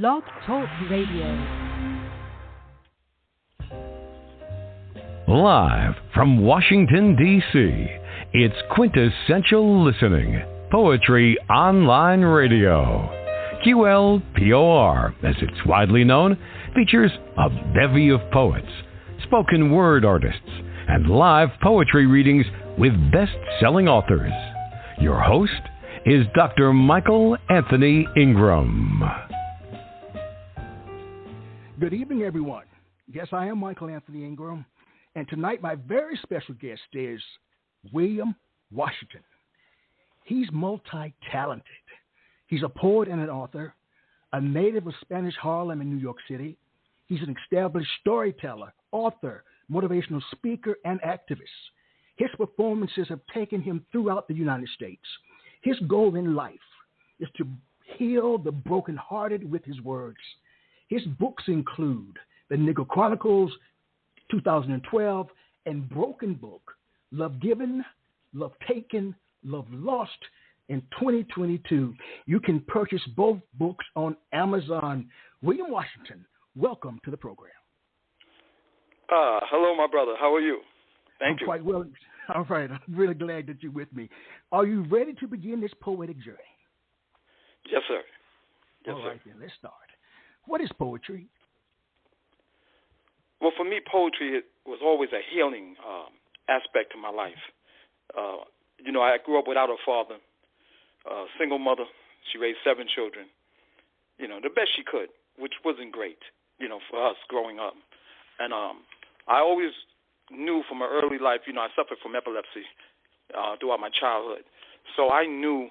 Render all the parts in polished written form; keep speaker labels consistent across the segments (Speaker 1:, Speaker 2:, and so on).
Speaker 1: Blog Talk Radio.
Speaker 2: Live from Washington, D.C., it's Quintessential Listening, Poetry Online Radio. QLPOR, as it's widely known, features a bevy of poets, spoken word artists, and live poetry readings with best-selling authors. Your host is Dr. Michael Anthony Ingram.
Speaker 3: Good evening, everyone. Yes, I am Michael Anthony Ingram, and tonight my very special guest is William Washington. He's multi-talented. He's a poet and an author, a native of Spanish Harlem in New York City. He's an established storyteller, author, motivational speaker, and activist. His performances have taken him throughout the United States. His goal in life is to heal the brokenhearted with his words. His books include The Negro Chronicles, 2012, and Broken Book, Love Given, Love Taken, Love Lost, in 2022. You can purchase both books on Amazon. William Washington, welcome to the program.
Speaker 4: Hello, my brother. How are you? Thank you.
Speaker 3: Quite well. All right. I'm really glad that you're with me. Are you ready to begin this poetic journey?
Speaker 4: Yes, sir. Yes,
Speaker 3: All right, then. Let's start. What is poetry?
Speaker 4: Well, for me, poetry was always a healing aspect to my life. I grew up without a father, single mother. She raised 7 children, the best she could, which wasn't great, for us growing up. And I always knew from an early life, I suffered from epilepsy throughout my childhood. So I knew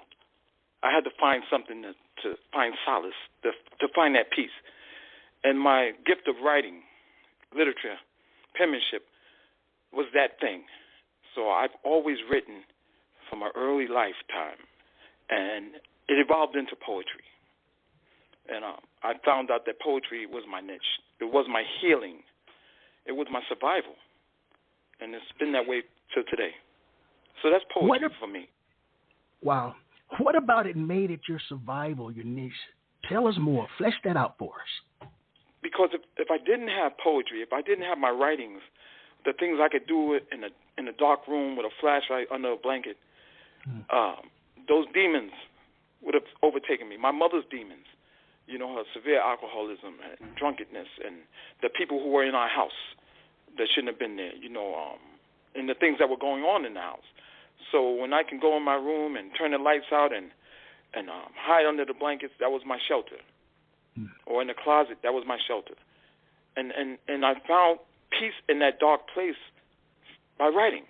Speaker 4: I had to find something to find solace, to find that peace. And my gift of writing, literature, penmanship, was that thing. So I've always written from an early lifetime, and it evolved into poetry. And I found out that poetry was my niche. It was my healing. It was my survival. And it's been that way till today. So that's poetry for me.
Speaker 3: Wow. What about it made it your survival, your niche? Tell us more. Flesh that out for us.
Speaker 4: Because if I didn't have poetry, if I didn't have my writings, the things I could do in a dark room with a flashlight under a blanket, those demons would have overtaken me. My mother's demons, her severe alcoholism and drunkenness, and the people who were in our house that shouldn't have been there, and the things that were going on in the house. So when I can go in my room and turn the lights out and hide under the blankets, that was my shelter. Or in the closet, that was my shelter. And I found peace in that dark place by writing.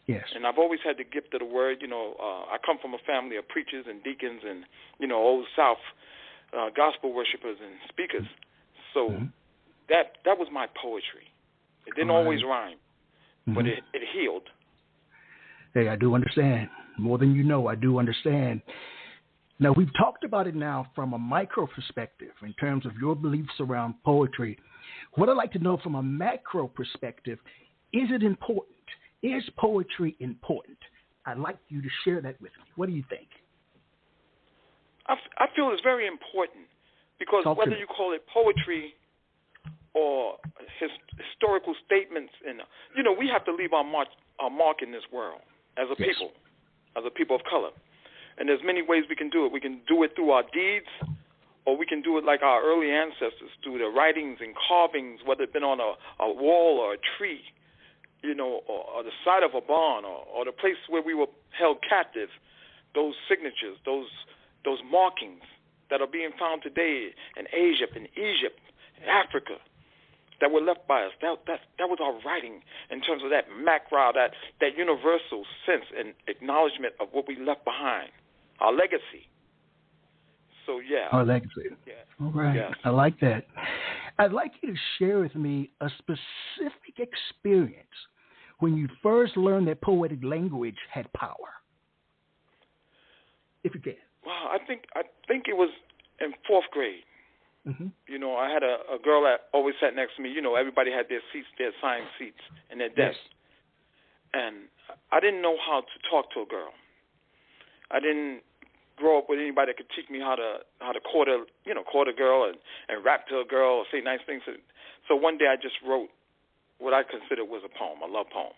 Speaker 3: Yes.
Speaker 4: And I've always had the gift of the word. I come from a family of preachers and deacons and, Old South gospel worshipers and speakers. So that was my poetry. It didn't always rhyme, but it healed.
Speaker 3: Hey, I do understand. More than you know, I do understand. Now, we've talked about it now from a micro perspective in terms of your beliefs around poetry. What I'd like to know from a macro perspective, is it important? Is poetry important? I'd like you to share that with me. What do you think?
Speaker 4: I feel it's very important because whether you call it poetry or historical statements, and we have to leave our mark in this world as a people, as a people of color. And there's many ways we can do it. We can do it through our deeds, or we can do it like our early ancestors, through the writings and carvings, whether it's been on a wall or a tree, or the side of a barn, or the place where we were held captive. Those signatures, those markings that are being found today in Asia, in Egypt, in Africa, that were left by us. That was our writing in terms of that macro, that universal sense and acknowledgement of what we left behind, our legacy. So, yeah.
Speaker 3: Our legacy.
Speaker 4: Yeah.
Speaker 3: All right.
Speaker 4: Yes.
Speaker 3: I like that. I'd like you to share with me a specific experience when you first learned that poetic language had power, if you can.
Speaker 4: Well, I think it was in 4th grade. I had a girl that always sat next to me. Everybody had their seats, their assigned seats, and their desks. Yes. And I didn't know how to talk to a girl. I didn't grow up with anybody that could teach me how to court a girl and rap to a girl or say nice things. So one day I just wrote what I considered was a poem, a love poem,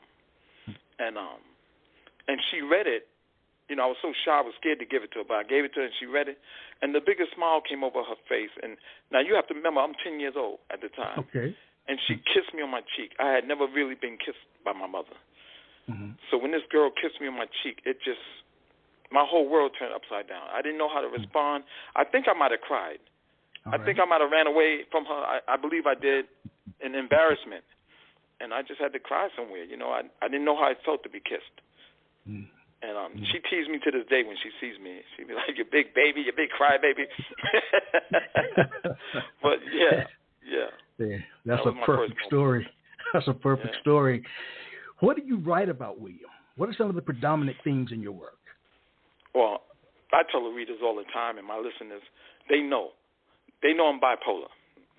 Speaker 4: and she read it. You know, I was so shy, I was scared to give it to her, but I gave it to her, and she read it, and the biggest smile came over her face. And now you have to remember, I'm 10 years old at the time.
Speaker 3: Okay.
Speaker 4: And she kissed me on my cheek. I had never really been kissed by my mother.
Speaker 3: Mm-hmm.
Speaker 4: So when this girl kissed me on my cheek, my whole world turned upside down. I didn't know how to respond. I think I might have cried. I think I might have ran away from her. I believe I did, in embarrassment. And I just had to cry somewhere. You know, I didn't know how it felt to be kissed. Mm. And she teased me to this day when she sees me. She'd be like, "You big baby, you big crybaby." But yeah.
Speaker 3: That's a perfect story. That's a perfect story. What do you write about, William? What are some of the predominant themes in your work?
Speaker 4: Well, I tell the readers all the time, and my listeners, they know I'm bipolar.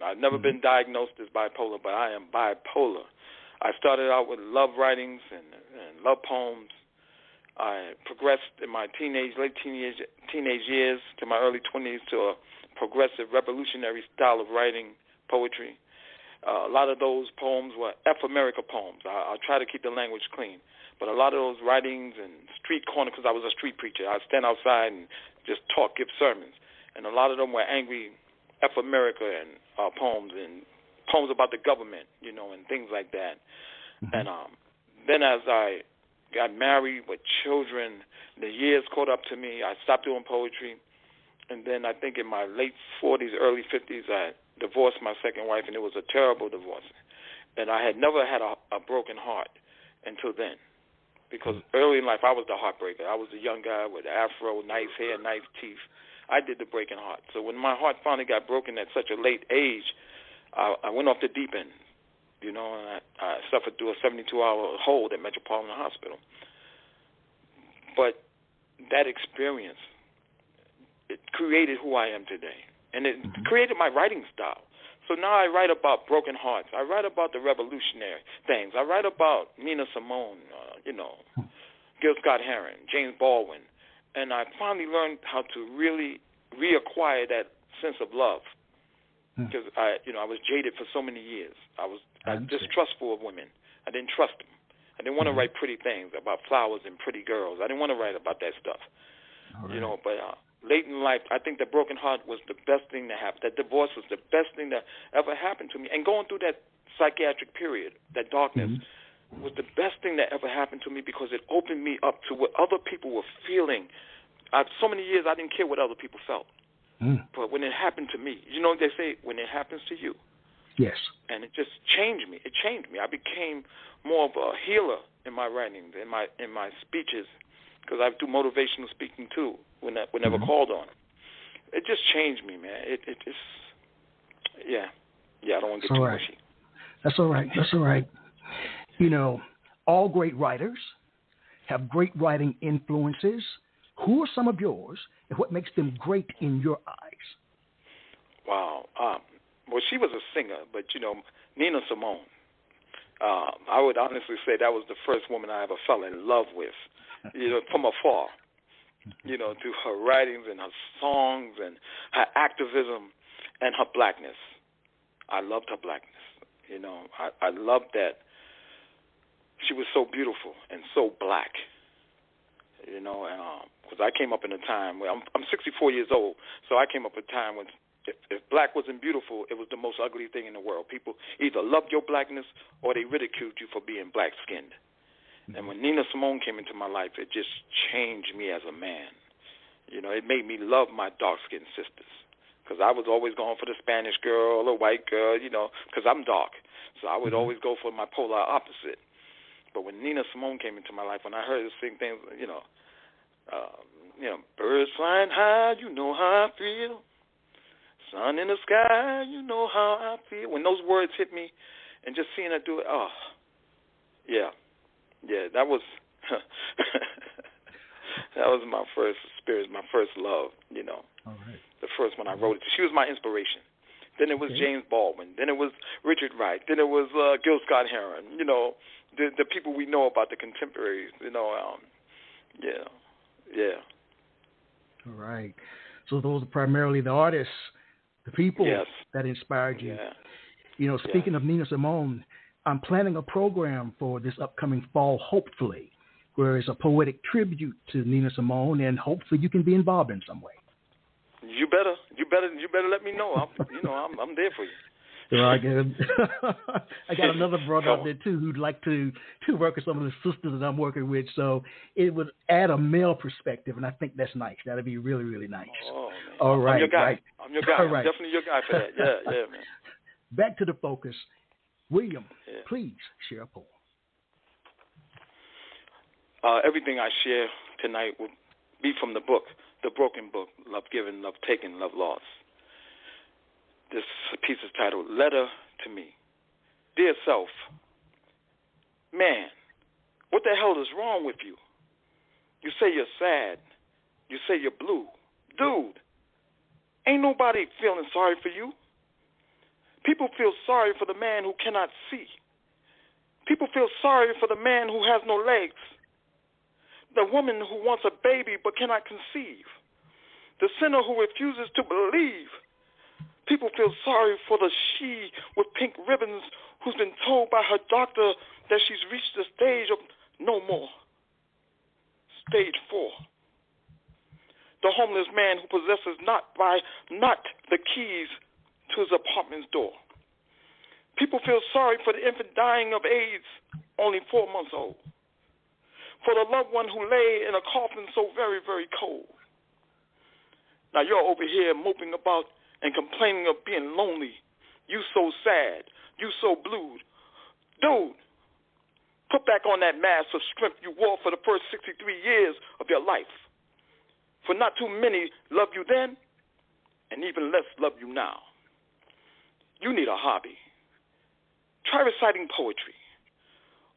Speaker 4: I've never been diagnosed as bipolar, but I am bipolar. I started out with love writings and love poems. I progressed in my late teenage years to my early 20s to a progressive, revolutionary style of writing poetry. A lot of those poems were F-America poems. I'll try to keep the language clean. But a lot of those writings and street corner, because I was a street preacher, I'd stand outside and just talk, give sermons. And a lot of them were angry F-America and poems about the government, you know, and things like that. Mm-hmm. And then as I got married with children, the years caught up to me. I stopped doing poetry. And then I think in my late 40s, early 50s, I divorced my second wife, and it was a terrible divorce. And I had never had a broken heart until then. Because early in life, I was the heartbreaker. I was the young guy with afro, nice hair, nice teeth. I did the breaking heart. So when my heart finally got broken at such a late age, I went off the deep end. You know, and I suffered through a 72-hour hold at Metropolitan Hospital. But that experience, it created who I am today. And it created my writing style. So now I write about broken hearts. I write about the revolutionary things. I write about Nina Simone, Gil Scott-Heron, James Baldwin. And I finally learned how to really reacquire that sense of love. Because I was jaded for so many years. I was distrustful of women. I didn't trust them. I didn't want to write pretty things about flowers and pretty girls. I didn't want to write about that stuff. Right. You know, but late in life, I think the broken heart was the best thing that happened. That divorce was the best thing that ever happened to me. And going through that psychiatric period, that darkness, was the best thing that ever happened to me because it opened me up to what other people were feeling. So many years I didn't care what other people felt. But when it happened to me, you know what they say, when it happens to you.
Speaker 3: Yes. And
Speaker 4: it just changed me. It changed me. I became more of a healer in my writings, in my speeches, because I do motivational speaking too, whenever called on. It just changed me, man. It just, I don't want to get too mushy.
Speaker 3: That's all right. That's all right. You know, all great writers have great writing influences. Who are some of yours, and what makes them great in your eyes?
Speaker 4: Wow. Well, she was a singer, but, Nina Simone, I would honestly say that was the first woman I ever fell in love with, from afar, through her writings and her songs and her activism and her blackness. I loved her blackness. I loved that she was so beautiful and so black. Because I came up in a time where I'm 64 years old, so I came up in a time when if black wasn't beautiful, it was the most ugly thing in the world. People either loved your blackness or they ridiculed you for being black-skinned. And when Nina Simone came into my life, it just changed me as a man. It made me love my dark-skinned sisters because I was always going for the Spanish girl or white girl, because I'm dark. So I would always go for my polar opposite. But when Nina Simone came into my life, when I heard her sing things, birds flying high, you know how I feel. Sun in the sky, you know how I feel. When those words hit me, and just seeing her do it, that was that was my first experience, my first love.
Speaker 3: All right.
Speaker 4: The first one I wrote it. She was my inspiration. Then it was James Baldwin. Then it was Richard Wright. Then it was Gil Scott-Heron. The people we know about, the contemporaries.
Speaker 3: All right. So those are primarily the artists, the people
Speaker 4: Yes.
Speaker 3: that inspired you.
Speaker 4: Yeah.
Speaker 3: You know, speaking of Nina Simone, I'm planning a program for this upcoming fall, hopefully, where it's a poetic tribute to Nina Simone, and hopefully you can be involved in some way.
Speaker 4: You better let me know. I'm there for you.
Speaker 3: Right. I got another brother out there too who'd like to work with some of the sisters that I'm working with, so it would add a male perspective, and I think that's nice. That'd be really, really nice.
Speaker 4: Oh, man.
Speaker 3: All right,
Speaker 4: I'm your guy.
Speaker 3: right.
Speaker 4: I'm your guy.
Speaker 3: All right.
Speaker 4: I'm definitely your guy for that. Yeah, man.
Speaker 3: Back to the focus. William, please share a poem.
Speaker 4: Everything I share tonight will be from the book, The Broken Book, Love Given, Love Taken, Love Lost. This piece is titled, Letter to Me. Dear Self, man, what the hell is wrong with you? You say you're sad. You say you're blue. Dude, ain't nobody feeling sorry for you. People feel sorry for the man who cannot see. People feel sorry for the man who has no legs. The woman who wants a baby but cannot conceive. The sinner who refuses to believe. People feel sorry for the she with pink ribbons who's been told by her doctor that she's reached the stage of no more. Stage 4. The homeless man who possesses not the keys to his apartment's door. People feel sorry for the infant dying of AIDS, only 4 months old. For the loved one who lay in a coffin so very, very cold. Now you're over here moping about and complaining of being lonely. You so sad. You so blue. Dude, put back on that mask of strength you wore for the first 63 years of your life. For not too many love you then, and even less love you now. You need a hobby. Try reciting poetry.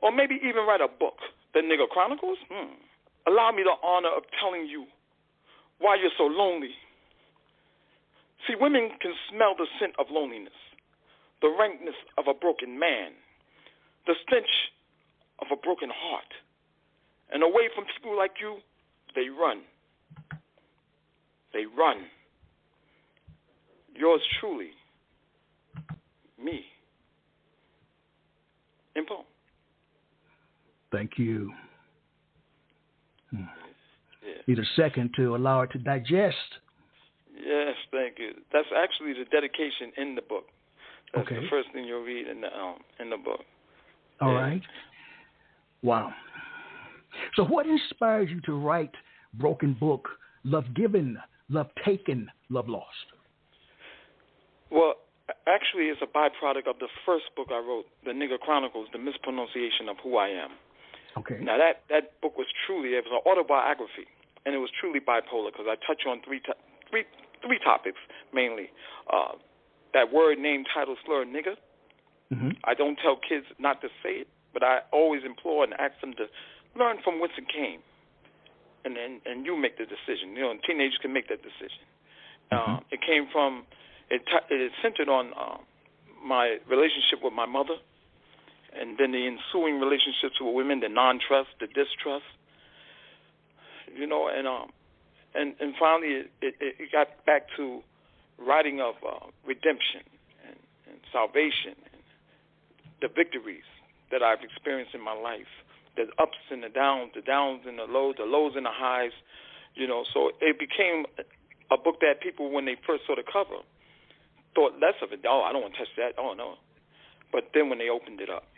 Speaker 4: Or maybe even write a book. The Nigger Chronicles? Allow me the honor of telling you why you're so lonely. See, women can smell the scent of loneliness, the rankness of a broken man, the stench of a broken heart. And away from people like you, they run. They run. Yours truly, me. Info.
Speaker 3: Thank you.
Speaker 4: Yeah.
Speaker 3: Need a second to allow it to digest.
Speaker 4: Yes, thank you. That's actually the dedication in the book. That's
Speaker 3: okay.
Speaker 4: The first thing you'll read in the book.
Speaker 3: All right. Wow. So what inspires you to write Broken Book, Love Given, Love Taken, Love Lost?
Speaker 4: Well, actually, it's a byproduct of the first book I wrote, The Nigger Chronicles, The Mispronunciation of Who I Am.
Speaker 3: Okay.
Speaker 4: Now, that book was truly, it was an autobiography, and it was truly bipolar because I touch on three topics mainly. That word, name, title, slur, nigger.
Speaker 3: Mm-hmm.
Speaker 4: I don't tell kids not to say it, but I always implore and ask them to learn from whence it came, and you make the decision. You know, teenagers can make that decision.
Speaker 3: Mm-hmm.
Speaker 4: It came from, it centered on my relationship with my mother, and then the ensuing relationships with women, the non-trust, the distrust. You know, and finally it got back to writing of redemption and salvation and the victories that I've experienced in my life, the ups and the downs and the lows and the highs, you know. So it became a book that people, when they first saw the cover, thought less of it. Oh, I don't want to touch that. Oh, no. But then when they opened it up,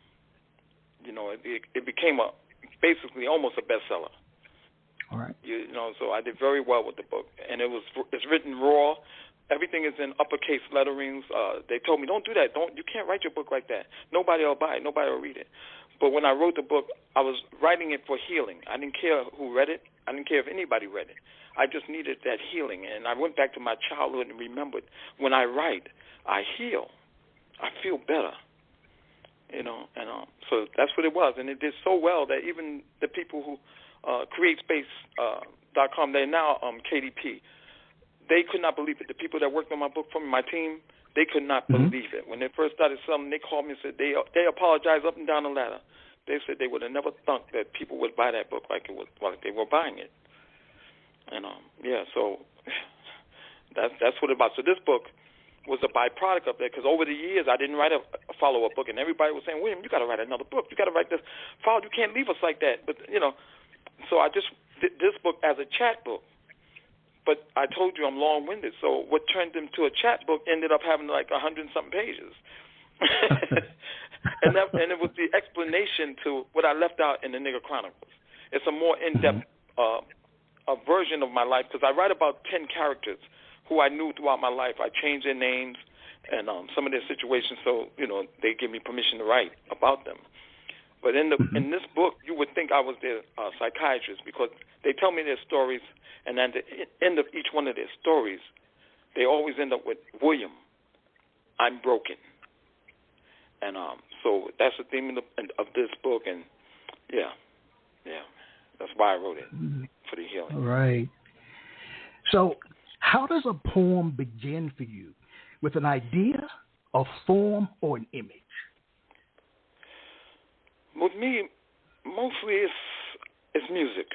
Speaker 4: you know, it became basically almost a bestseller.
Speaker 3: All right.
Speaker 4: You know, so I did very well with the book, and it's written raw. Everything is in uppercase letterings. They told me, don't do that. You can't write your book like that. Nobody will buy it. Nobody will read it. But when I wrote the book, I was writing it for healing. I didn't care who read it. I didn't care if anybody read it. I just needed that healing, and I went back to my childhood and remembered when I write, I heal. I feel better. You know, and so that's what it was, and it did so well that even the people who CreateSpace.com, they're now KDP. They could not believe it. The people that worked on my book for me, my team, they could not believe it. When they first started selling, they called me and said they apologized up and down the ladder. They said they would have never thought that people would buy that book like they were buying it. And so that's what it's about. So this book was a byproduct of that, because over the years I didn't write a follow-up book, and everybody was saying, William, you got to write another book. You got to write this. Fowler, you can't leave us like that. But, so I just did this book as a chat book. But I told you I'm long-winded, so what turned into a chat book ended up having like 100-something pages. and it was the explanation to what I left out in the Nigger Chronicles. It's a more in-depth a version of my life, because I write about 10 characters who I knew throughout my life. I changed their names and some of their situations, so they give me permission to write about them. But in this book, you would think I was their psychiatrist, because they tell me their stories, and at the end of each one of their stories, they always end up with, William, I'm broken. And so that's the theme of this book, and yeah, that's why I wrote it, for the healing.
Speaker 3: All right. So how does a poem begin for you? With an idea, a form, or an image?
Speaker 4: With me, mostly it's music.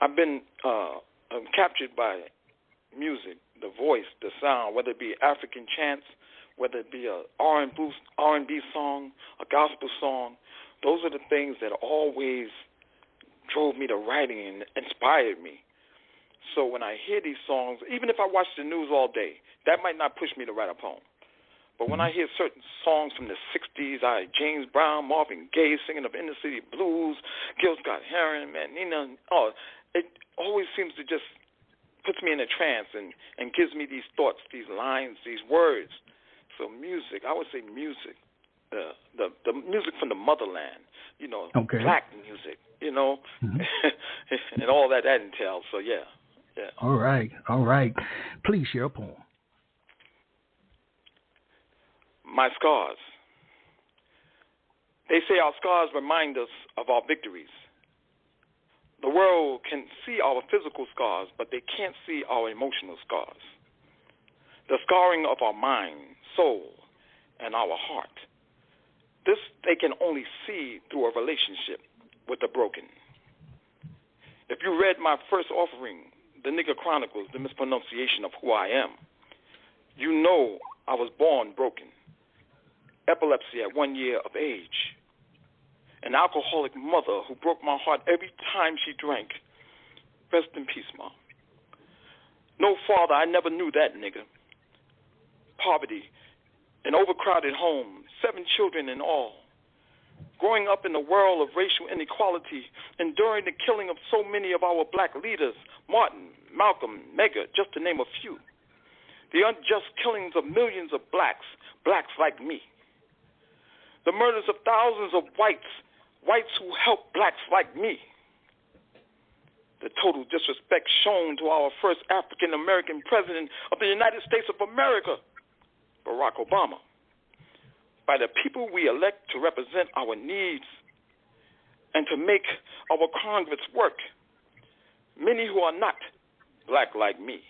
Speaker 4: I've been captured by music, the voice, the sound, whether it be African chants, whether it be a R&B song, a gospel song. Those are the things that always drove me to writing and inspired me. So when I hear these songs, even if I watch the news all day, that might not push me to write a poem. But when I hear certain songs from the 60s, James Brown, Marvin Gaye singing of inner city blues, Gil Scott-Heron, man, it always seems to just puts me in a trance and gives me these thoughts, these lines, these words. So music, I would say music, the music from the motherland, black music, and all that entails. So yeah.
Speaker 3: All right. Please share a poem.
Speaker 4: My scars. They say our scars remind us of our victories. The world can see our physical scars, but they can't see our emotional scars. The scarring of our mind, soul, and our heart. This they can only see through a relationship with the broken. If you read my first offering, the Nigger Chronicles, the mispronunciation of who I am, you know I was born broken. Epilepsy at 1 year of age. An alcoholic mother who broke my heart every time she drank. Rest in peace, Mom. No father, I never knew that nigga. Poverty, an overcrowded home, 7 children in all. Growing up in a world of racial inequality, enduring the killing of so many of our black leaders, Martin, Malcolm, Medgar, just to name a few. The unjust killings of millions of blacks like me. The murders of thousands of whites who helped blacks like me. The total disrespect shown to our first African-American president of the United States of America, Barack Obama, by the people we elect to represent our needs and to make our Congress work. Many who are not black like me.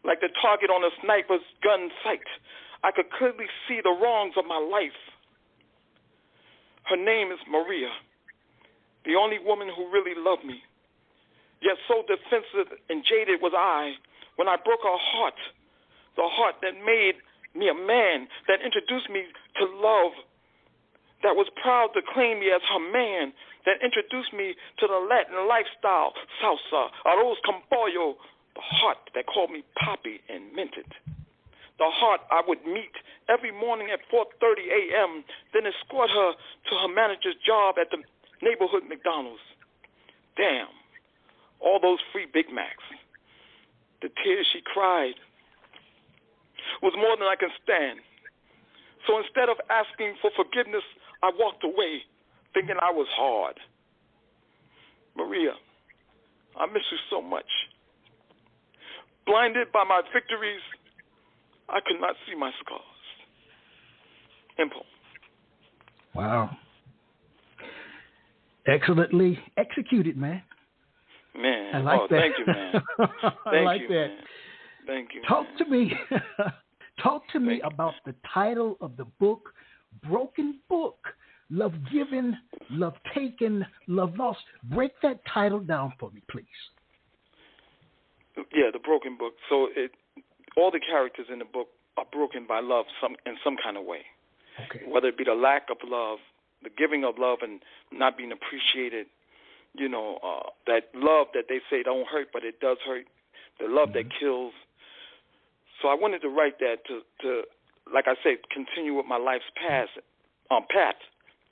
Speaker 4: Like the target on a sniper's gun sight, I could clearly see the wrongs of my life. Her name is Maria, the only woman who really loved me. Yet so defensive and jaded was I when I broke her heart, the heart that made me a man, that introduced me to love, that was proud to claim me as her man, that introduced me to the Latin lifestyle, salsa, arroz con pollo, the heart that called me Poppy and meant it. The heart I would meet every morning at 4:30 a.m., then escort her to her manager's job at the neighborhood McDonald's. Damn, all those free Big Macs. The tears she cried was more than I can stand. So instead of asking for forgiveness, I walked away, thinking I was hard. Maria, I miss you so much. Blinded by my victories, I could not see my scars. Impulse.
Speaker 3: Wow. Excellently executed, man.
Speaker 4: Man,
Speaker 3: I like that.
Speaker 4: Thank you, man.
Speaker 3: I like
Speaker 4: you,
Speaker 3: that.
Speaker 4: Man. Thank you.
Speaker 3: Talk
Speaker 4: man.
Speaker 3: to me. Talk to me about the title of the book, Broken Book, love given, love taken, love lost. Break that title down for me, please.
Speaker 4: Yeah, the broken book. So all the characters in the book are broken by love in some kind of way.
Speaker 3: Okay.
Speaker 4: Whether it be the lack of love, the giving of love and not being appreciated, that love that they say don't hurt, but it does hurt, the love that kills. So I wanted to write that to like I said, continue with my life's path,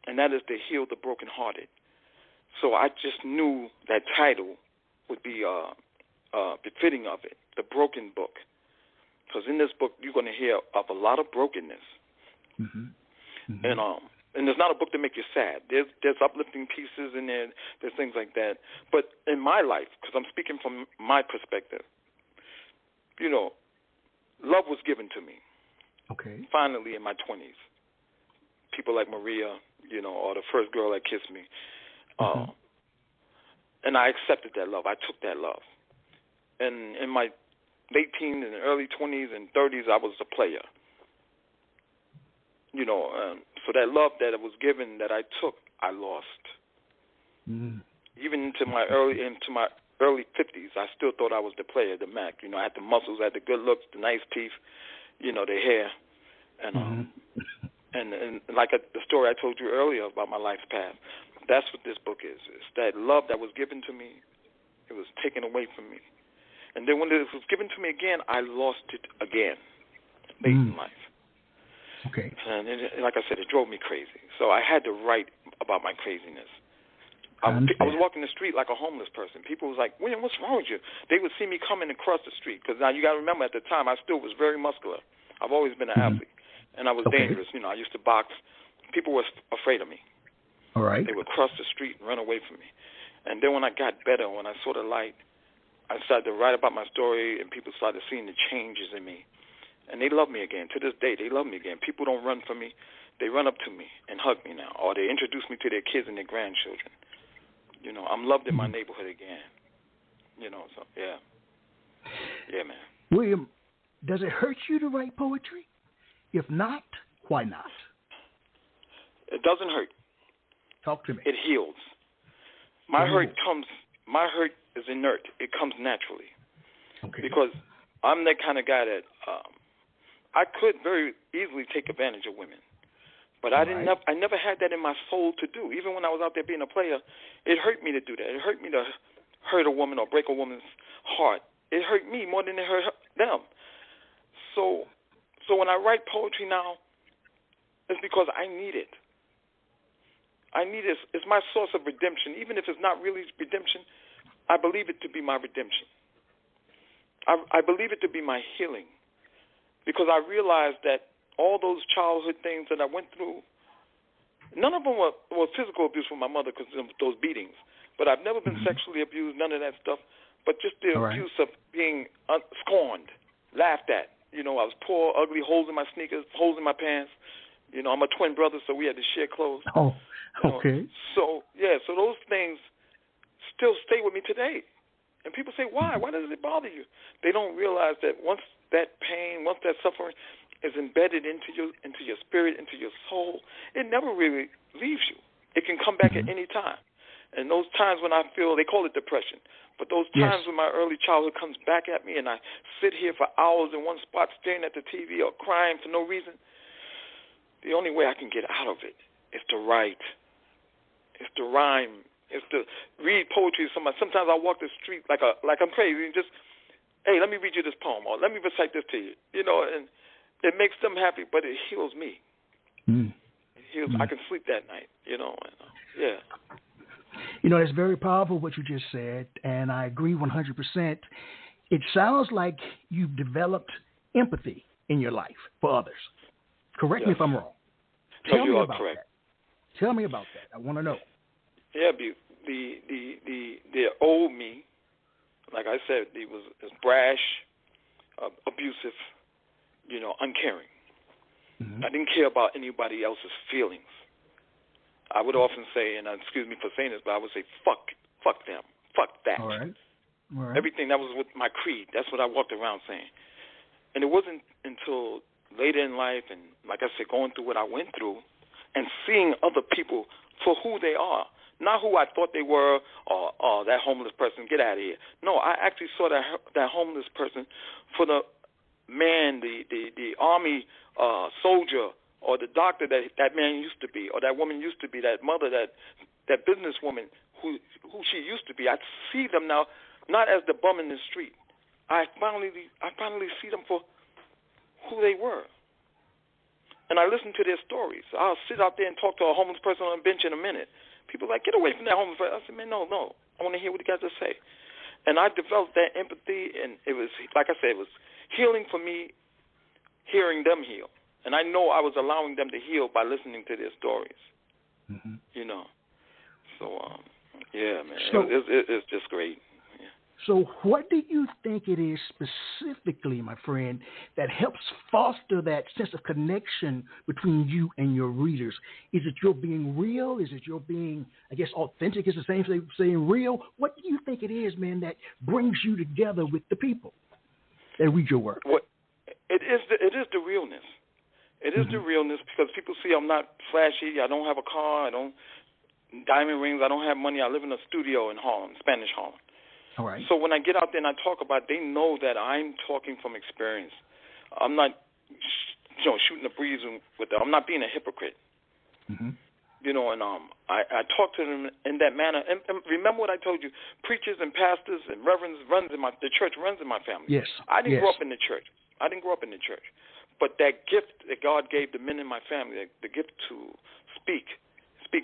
Speaker 4: and that is to heal the brokenhearted. So I just knew that title would be befitting of it, the broken book. Because in this book, you're going to hear of a lot of brokenness. Mm-hmm. And it's not a book to make you sad. There's uplifting pieces in there. There's things like that. But in my life, because I'm speaking from my perspective, love was given to me.
Speaker 3: Okay. Finally,
Speaker 4: in my 20s. People like Maria, or the first girl that kissed me. And I accepted that love. I took that love. And in my late teens and early 20s and 30s, I was a player. So that love that was given that I took, I lost. Even into my early 50s, I still thought I was the player, the Mac. I had the muscles, I had the good looks, the nice teeth, the hair, and like the story I told you earlier about my life's path. That's what this book is. It's that love that was given to me, it was taken away from me. And then when it was given to me again, I lost it again late in life.
Speaker 3: Okay.
Speaker 4: And like I said, it drove me crazy. So I had to write about my craziness. I was walking the street like a homeless person. People was like, William, what's wrong with you? They would see me coming across the street. Because now you got to remember, at the time, I still was very muscular. I've always been an athlete. And I was dangerous. I used to box. People were afraid of me.
Speaker 3: All right.
Speaker 4: They would cross the street and run away from me. And then when I got better, when I saw the light, I started to write about my story, and people started seeing the changes in me. And they love me again. To this day, they love me again. People don't run from me. They run up to me and hug me now, or they introduce me to their kids and their grandchildren. I'm loved in my neighborhood again. So, yeah. Yeah, man.
Speaker 3: William, does it hurt you to write poetry? If not, why not?
Speaker 4: It doesn't hurt.
Speaker 3: Talk to me.
Speaker 4: It heals. My hurt is inert. It comes naturally.
Speaker 3: Okay.
Speaker 4: Because I'm that kind of guy that I could very easily take advantage of women. But I never had that in my soul to do. Even when I was out there being a player, it hurt me to do that. It hurt me to hurt a woman or break a woman's heart. It hurt me more than it hurt them. So when I write poetry now, it's because I need it. I need it. It's my source of redemption. Even if it's not really redemption, I believe it to be my redemption. I believe it to be my healing. Because I realized that all those childhood things that I went through, none of them were physical abuse from my mother because of those beatings. But I've never been sexually abused, none of that stuff. But just the abuse of being scorned, laughed at. I was poor, ugly, holes in my sneakers, holes in my pants. I'm a twin brother, so we had to share clothes.
Speaker 3: Oh, okay.
Speaker 4: So those things still stay with me today. And people say, why? Why does it bother you? They don't realize that once that pain, once that suffering is embedded into your spirit, into your soul, it never really leaves you. It can come back at any time. And those times when I feel, they call it depression, but those times when my early childhood comes back at me and I sit here for hours in one spot staring at the TV or crying for no reason, the only way I can get out of it is to write, is to rhyme, is to read poetry to somebody. Sometimes I walk the street like I'm crazy and just, hey, let me read you this poem or let me recite this to you, and it makes them happy, but it heals me. It heals. I can sleep that night, yeah.
Speaker 3: It's very powerful what you just said, and I agree 100%. It sounds like you've developed empathy in your life for others. Correct me if I'm wrong. Tell me about that. Tell me about that. I want to know.
Speaker 4: Yeah, the old me, like I said, he was brash, abusive, uncaring. I didn't care about anybody else's feelings. I would often say, and excuse me for saying this, but I would say, fuck them, fuck that.
Speaker 3: All right.
Speaker 4: Everything, that was with my creed. That's what I walked around saying. And it wasn't until later in life, and like I said, going through what I went through, and seeing other people for who they are, not who I thought they were, or that homeless person, get out of here. No, I actually saw that homeless person for the man, the army soldier, or the doctor that man used to be, or that woman used to be, that mother, that businesswoman who she used to be. I see them now, not as the bum in the street. I finally see them for who they were. And I listen to their stories. I'll sit out there and talk to a homeless person on a bench in a minute. People are like, get away from that homeless person. I said, man, no. I want to hear what you got to say. And I developed that empathy, and it was, like I said, it was healing for me, hearing them heal. And I know I was allowing them to heal by listening to their stories.
Speaker 3: Mm-hmm.
Speaker 4: You know. So, yeah, man, so, it's just great. Yeah.
Speaker 3: So what do you think it is specifically, my friend, that helps foster that sense of connection between you and your readers? Is it your being real? Is it your being, I guess, authentic is the same as saying real? What do you think it is, man, that brings you together with the people that read your work?
Speaker 4: Well, it is the realness. It is the realness, because people see I'm not flashy. I don't have a car. I don't diamond rings. I don't have money. I live in a studio in Harlem, Spanish Harlem.
Speaker 3: All right.
Speaker 4: So when I get out there and I talk about it, they know that I'm talking from experience. I'm not, shooting the breeze with them. I'm not being a hypocrite.
Speaker 3: Mm-hmm.
Speaker 4: You know, and I talk to them in that manner. And remember what I told you: preachers and pastors and reverends the church runs in my family.
Speaker 3: Yes.
Speaker 4: I didn't grow up in the church. But that gift that God gave the men in my family, the gift to speak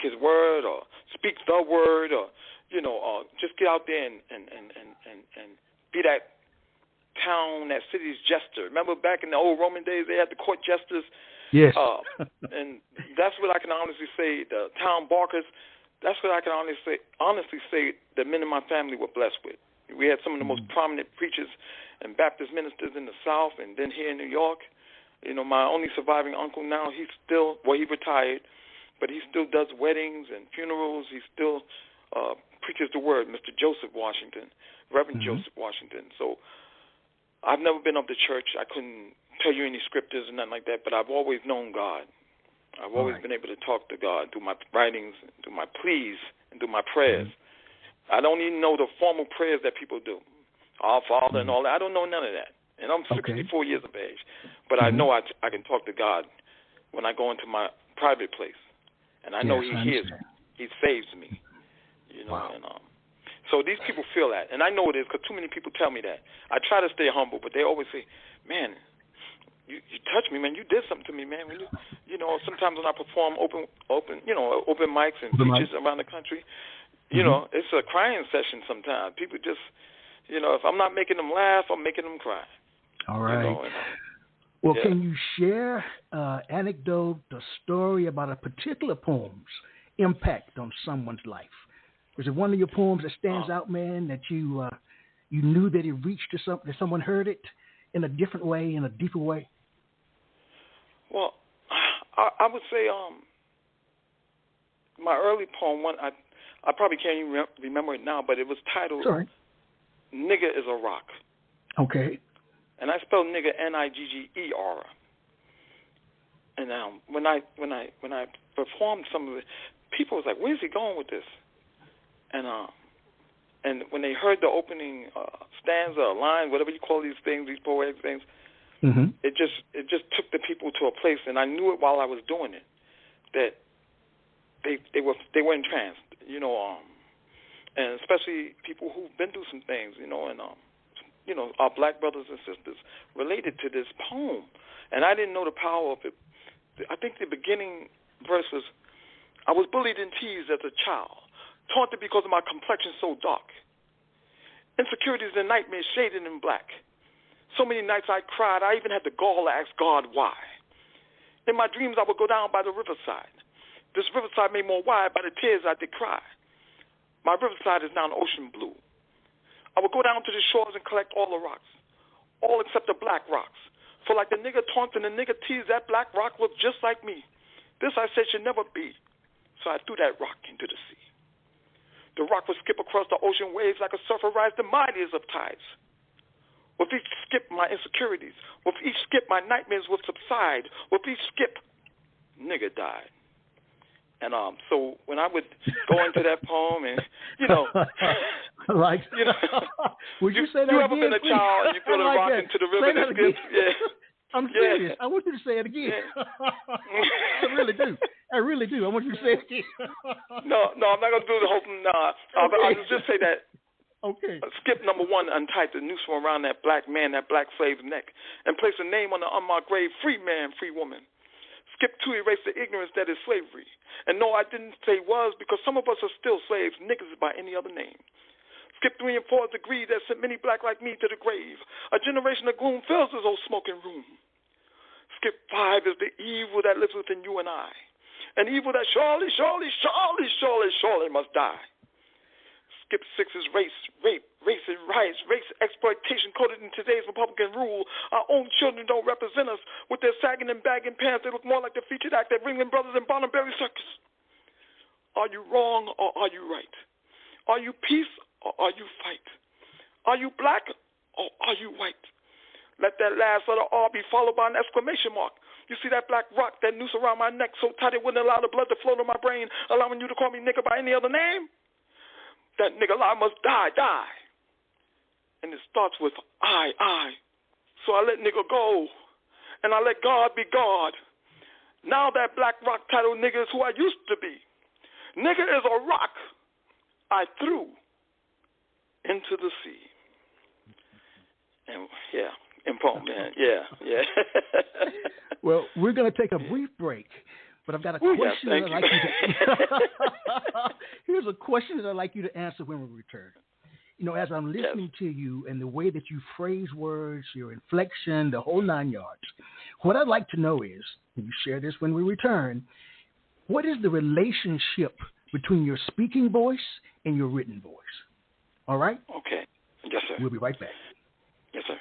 Speaker 4: His word, or speak the word, or or just get out there and be that town, that city's jester. Remember back in the old Roman days, they had the court jesters.
Speaker 3: Yes.
Speaker 4: And that's what I can honestly say. The town barkers. That's what I can honestly say. The men in my family were blessed with. We had some of the most prominent preachers and Baptist ministers in the South, and then here in New York. My only surviving uncle now, he retired, but he still does weddings and funerals. He still preaches the word, Mr. Joseph Washington, Reverend Joseph Washington. So I've never been up to church. I couldn't tell you any scriptures and nothing like that, but I've always known God. I've always been able to talk to God through my writings, through my pleas, and through my prayers. I don't even know the formal prayers that people do, Our Father and all that. I don't know none of that. And I'm 64 years of age. But I know I can talk to God when I go into my private place. And I know He hears me. He saves me.
Speaker 3: Wow.
Speaker 4: And so these people feel that. And I know it is, because too many people tell me that. I try to stay humble, but they always say, man, you touched me, man. You did something to me, man. When sometimes when I perform open mics and features around the country, it's a crying session sometimes. People just, if I'm not making them laugh, I'm making them cry.
Speaker 3: All right. Can you share anecdote, a story about a particular poem's impact on someone's life? Was it one of your poems that stands out, man, that you knew that it reached to that someone heard it in a different way, in a deeper way?
Speaker 4: Well, I would say my early poem, I probably can't even remember it now, but it was titled "Nigger is a Rock."
Speaker 3: Okay.
Speaker 4: And I spelled nigger Nigger. And when I performed some of it, people was like, "Where's he going with this?" And when they heard the opening stanza, or line, whatever you call these things, these poetic things, it just took the people to a place, and I knew it while I was doing it, that they were entranced, and especially people who've been through some things, and our black brothers and sisters related to this poem. And I didn't know the power of it. I think the beginning verse was, I was bullied and teased as a child, taunted because of my complexion so dark. Insecurities and nightmares shaded in black. So many nights I cried, I even had the gall to ask God why. In my dreams I would go down by the riverside. This riverside made more wide by the tears I did cry. My riverside is now an ocean blue. I would go down to the shores and collect all the rocks, all except the black rocks. For like the nigger taunted and the nigger teased, that black rock looked just like me. This I said should never be. So I threw that rock into the sea. The rock would skip across the ocean waves like a surfer rides the mightiest of tides. With each skip, my insecurities. With each skip, my nightmares would subside. With each skip, nigger died. And so when I would go into that poem and, you know.
Speaker 3: Like,
Speaker 4: you know,
Speaker 3: would you say that
Speaker 4: you
Speaker 3: again?
Speaker 4: ever been a child and you feel
Speaker 3: like
Speaker 4: rock
Speaker 3: that.
Speaker 4: into the river
Speaker 3: that
Speaker 4: that's good? Yeah.
Speaker 3: I'm serious. I want you to say it again.
Speaker 4: Yeah.
Speaker 3: I really do. I really do. I want you to say it again.
Speaker 4: No, I'm not going to do the whole thing. I'll just say that.
Speaker 3: Okay.
Speaker 4: Skip number 1, untie the noose from around that black man, that black slave's neck, and place a name on the unmarked grave, free man, free woman. Skip 2, erase the ignorance that is slavery. And no, I didn't say was, because some of us are still slaves, niggas by any other name. Skip 3 and 4 is the greed that sent many black like me to the grave. A generation of gloom fills this old smoking room. Skip 5 is the evil that lives within you and I. An evil that surely must die. Skip 6 is race, rape, race and riots, race exploitation coded in today's Republican rule. Our own children don't represent us with their sagging and bagging pants. They look more like the featured act at Ringling Brothers and Bonneberry Circus. Are you wrong or are you right? Are you peace or are you fight? Are you black or are you white? Let that last letter R be followed by an exclamation mark. You see that black rock, that noose around my neck so tight it wouldn't allow the blood to flow to my brain, allowing you to call me nigga by any other name? That nigga lie must die. And it starts with I. So I let nigga go, and I let God be God. Now that black rock title nigga is who I used to be. Nigga is a rock I threw into the sea. And yeah, in poem, man. Yeah.
Speaker 3: Well, we're going to take a brief break. But I've got a question that I'd like you to Here's a question that I'd like you to answer when we return. You know, as I'm listening to you and the way that you phrase words, your inflection, the whole 9 yards, what I'd like to know is, and you share this when we return, what is the relationship between your speaking voice and your written voice? All right?
Speaker 4: Okay. Yes, sir.
Speaker 3: We'll be right back.
Speaker 4: Yes, sir.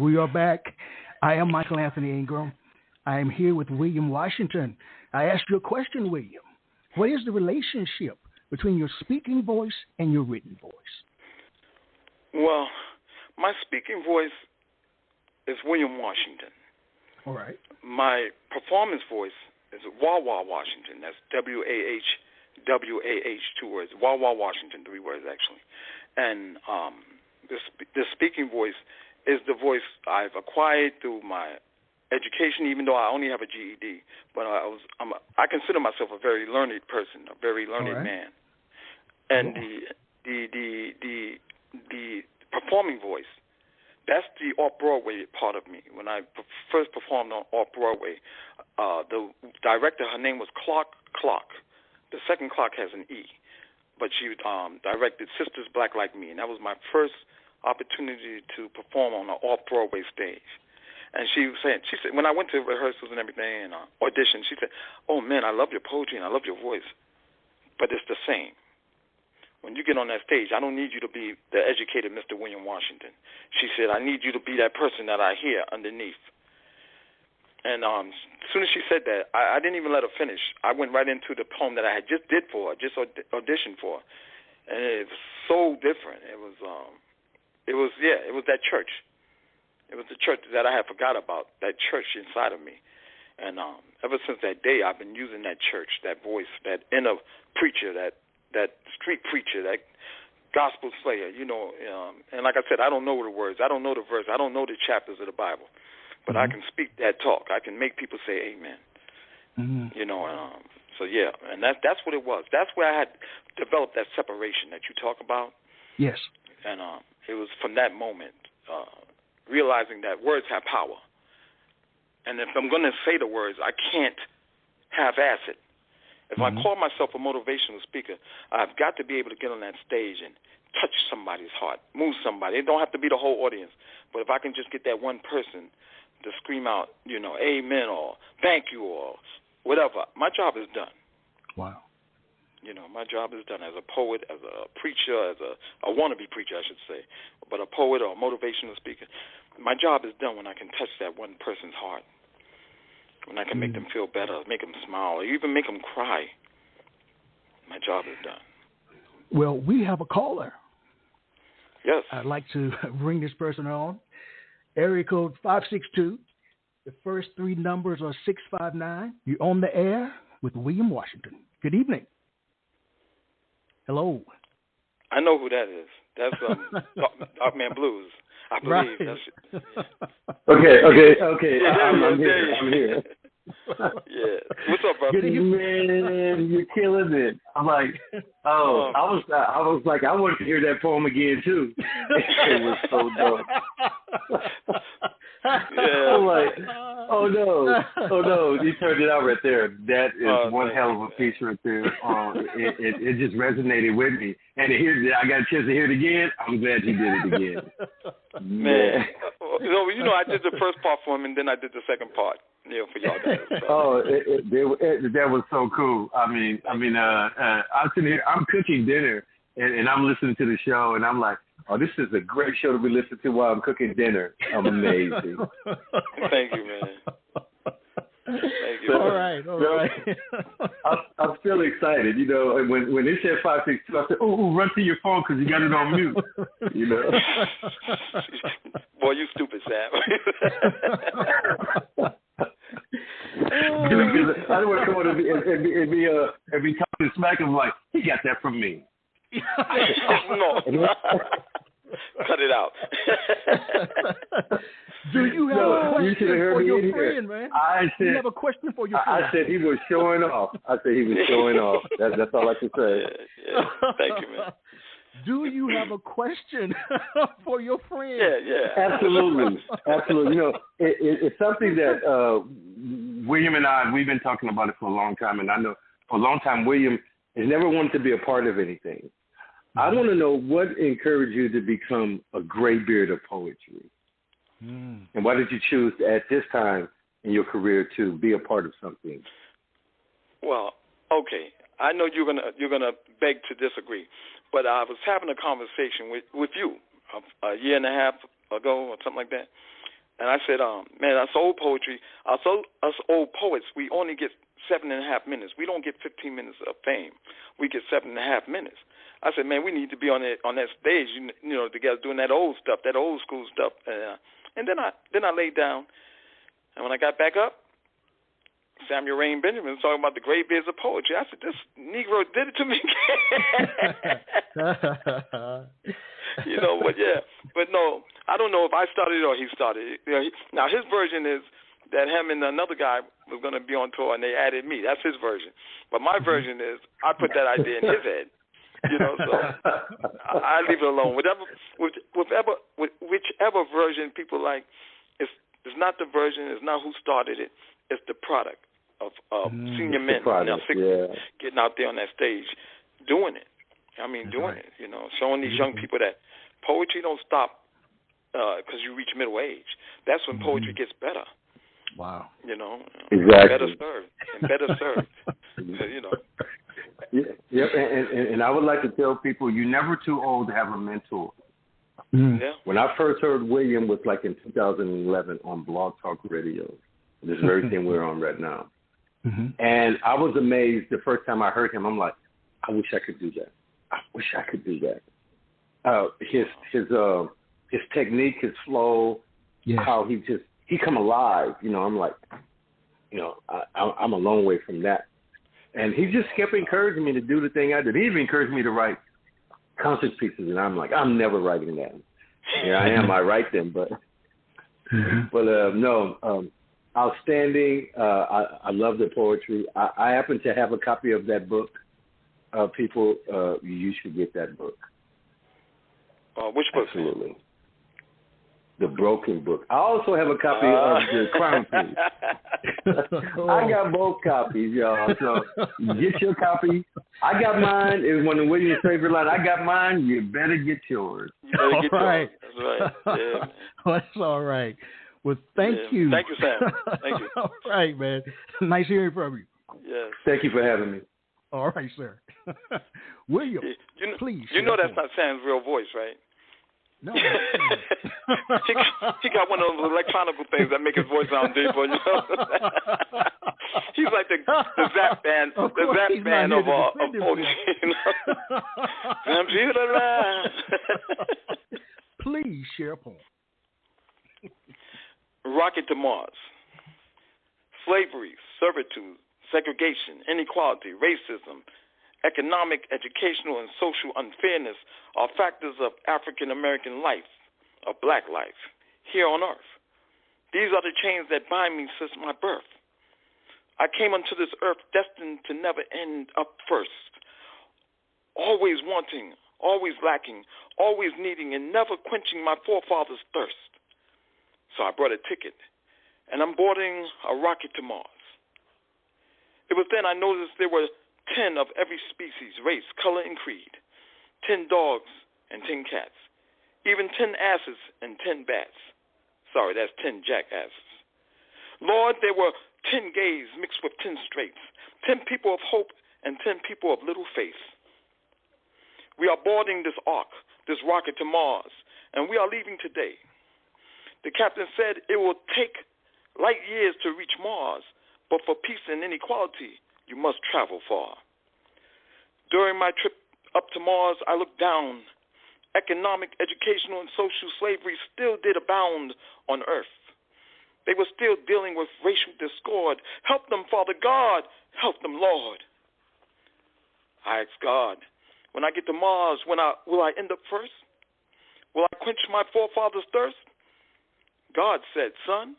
Speaker 3: We are back. I am Michael Anthony Ingram. I am here with William Washington. I asked you a question, William. What is the relationship between your speaking voice and your written voice?
Speaker 4: Well, my speaking voice is William Washington.
Speaker 3: All right.
Speaker 4: My performance voice is Wawa Washington. That's W-A-H, 2 words. Wawa Washington, 3 words, actually. And the speaking voice is the voice I've acquired through my education, even though I only have a GED. But I consider myself a very learned person, a very learned man. And the performing voice, that's the off-Broadway part of me. When I first performed on off-Broadway, the director, her name was Clark. The second Clark has an E. But she directed Sisters Black Like Me, and that was my first opportunity to perform on an off-Broadway stage. And she said, when I went to rehearsals and everything and auditions, she said, "Oh man, I love your poetry and I love your voice, but it's the same. When you get on that stage, I don't need you to be the educated Mr. William Washington." She said, "I need you to be that person that I hear underneath." And as soon as she said that, I didn't even let her finish. I went right into the poem that I had just did for her, just auditioned for her. And it was so different. It was that church. It was the church that I had forgot about, that church inside of me. And ever since that day, I've been using that church, that voice, that inner preacher, that street preacher, that gospel slayer, you know. And like I said, I don't know the words. I don't know the verse. I don't know the chapters of the Bible. But I can speak that talk. I can make people say amen. You know, so yeah, and that's what it was. That's where I had developed that separation that you talk about.
Speaker 3: Yes.
Speaker 4: And it was from that moment, realizing that words have power. And if I'm going to say the words, I can't half-ass it. If I call myself a motivational speaker, I've got to be able to get on that stage and touch somebody's heart, move somebody. It don't have to be the whole audience, but if I can just get that one person to scream out, amen or thank you or whatever, my job is done.
Speaker 3: Wow.
Speaker 4: My job is done as a poet, as a preacher, as a wannabe preacher, I should say, but a poet or a motivational speaker. My job is done when I can touch that one person's heart, when I can make them feel better, make them smile, or even make them cry. My job is done.
Speaker 3: Well, we have a caller.
Speaker 4: Yes.
Speaker 3: I'd like to bring this person on. Area code 562. The first three numbers are 659. You're on the air with William Washington. Good evening. Hello.
Speaker 4: I know who that is. That's Dark Man Blues, I believe.
Speaker 3: Right.
Speaker 4: That's
Speaker 5: Okay.
Speaker 4: Yeah,
Speaker 5: I'm here.
Speaker 4: Yeah. What's up, brother?
Speaker 5: Man, you're killing it. I'm like, I was like, I wanted to hear that poem again too. It was so dope.
Speaker 4: Yeah.
Speaker 5: I'm like, oh no, you turned it out right there. That is one hell of a piece right there. It just resonated with me, and I got a chance to hear it again. I'm glad you did it again.
Speaker 4: Man, I did the first part for him, and then I did the second part. For y'all guys. So.
Speaker 5: That was so cool. I'm sitting here, I'm cooking dinner, and I'm listening to the show, and I'm like, oh, this is a great show to be listening to while I'm cooking dinner. I'm amazing.
Speaker 4: Thank you, man. Thank you.
Speaker 3: All right.
Speaker 5: I'm still excited. When they said 562, I said, oh, run to your phone because you got it on mute.
Speaker 4: Boy, you stupid, Sam.
Speaker 5: I don't want to come on and be talking smack and like, he got that from me.
Speaker 4: No. Cut it out.
Speaker 3: Do you have a question for your friend, man?
Speaker 5: Do you
Speaker 3: have a question for your friend?
Speaker 5: I said he was showing off. That's all I can say.
Speaker 4: Yeah. Thank you, man.
Speaker 3: Do you have a question for your friend?
Speaker 4: Yeah.
Speaker 5: Absolutely. It's something that William and we've been talking about it for a long time, and I know for a long time William has never wanted to be a part of anything. I want to know what encouraged you to become a graybeard of poetry, and why did you choose at this time in your career to be a part of something?
Speaker 4: Well, okay, I know you're gonna beg to disagree, but I was having a conversation with you a year and a half ago or something like that, and I said, man, us old poets, we only get 7.5 minutes. We don't get 15 minutes of fame. We get 7.5 minutes. I said, man, we need to be on that stage, together doing that old stuff, that old school stuff. And then I laid down, and when I got back up, Samuel Rain Benjamin was talking about the graybeards of poetry. I said, this Negro did it to me again. But no, I don't know if I started it or he started it. Now his version is that him and another guy was going to be on tour, and they added me. That's his version. But my version is I put that idea in his head. So I leave it alone. Whichever version people like, it's not the version, it's not who started it, it's the product of senior men in their 60s getting out there on that stage, doing it. Doing it, showing these young people that poetry don't stop because you reach middle age. That's when poetry gets better.
Speaker 3: Wow.
Speaker 5: Exactly.
Speaker 4: Better served.
Speaker 5: Yep, and I would like to tell people you're never too old to have a mentor.
Speaker 4: Yeah.
Speaker 5: When I first heard William was like in 2011 on Blog Talk Radio, this very thing we're on right now. And I was amazed the first time I heard him. I'm like, I wish I could do that. His technique, his flow, how he come alive. I'm like, I'm a long way from that. And he just kept encouraging me to do the thing I did. He even encouraged me to write concert pieces, and I'm like, I'm never writing that. I write them, but outstanding. I love the poetry. I happen to have a copy of that book. People, you should get that book.
Speaker 4: Which book?
Speaker 5: Absolutely. The Broken Book. I also have a copy of the Chronicles. I got both copies, y'all. So get your copy. I got mine. It's one of William's favorite lines. I got mine. You better get yours.
Speaker 4: All right. That's right. Yeah.
Speaker 3: Well, that's all right. Well, thank you.
Speaker 4: Thank you, Sam. Thank you.
Speaker 3: All right, man. Nice hearing from you.
Speaker 4: Yes.
Speaker 5: Thank you for having me.
Speaker 3: All right, sir. William, please.
Speaker 4: You know that's not Sam's real voice, right?
Speaker 3: No.
Speaker 4: he got one of those electronic things that make his voice sound deeper. You know? He's like the Zap band, of folk. You know? Computer.
Speaker 3: Please share a poem.
Speaker 4: Rocket to Mars. Slavery, servitude, segregation, inequality, racism, economic, educational, and social unfairness are factors of African American life, of black life, here on earth. These are the chains that bind me since my birth. I came unto this earth destined to never end up first, always wanting, always lacking, always needing, and never quenching my forefathers' thirst. So I brought a ticket, and I'm boarding a rocket to Mars. It was then I noticed there were 10 of every species, race, color, and creed, 10 dogs and 10 cats, even 10 asses and 10 bats. Sorry, that's 10 jackasses. Lord, there were 10 gays mixed with 10 straights, 10 people of hope and 10 people of little faith. We are boarding this ark, this rocket to Mars, and we are leaving today. The captain said it will take light years to reach Mars, but for peace and inequality, you must travel far. During my trip up to Mars, I looked down. Economic, educational, and social slavery still did abound on Earth. They were still dealing with racial discord. Help them, Father God. Help them, Lord. I asked God, when I get to Mars, will I end up first? Will I quench my forefathers' thirst? God said, son,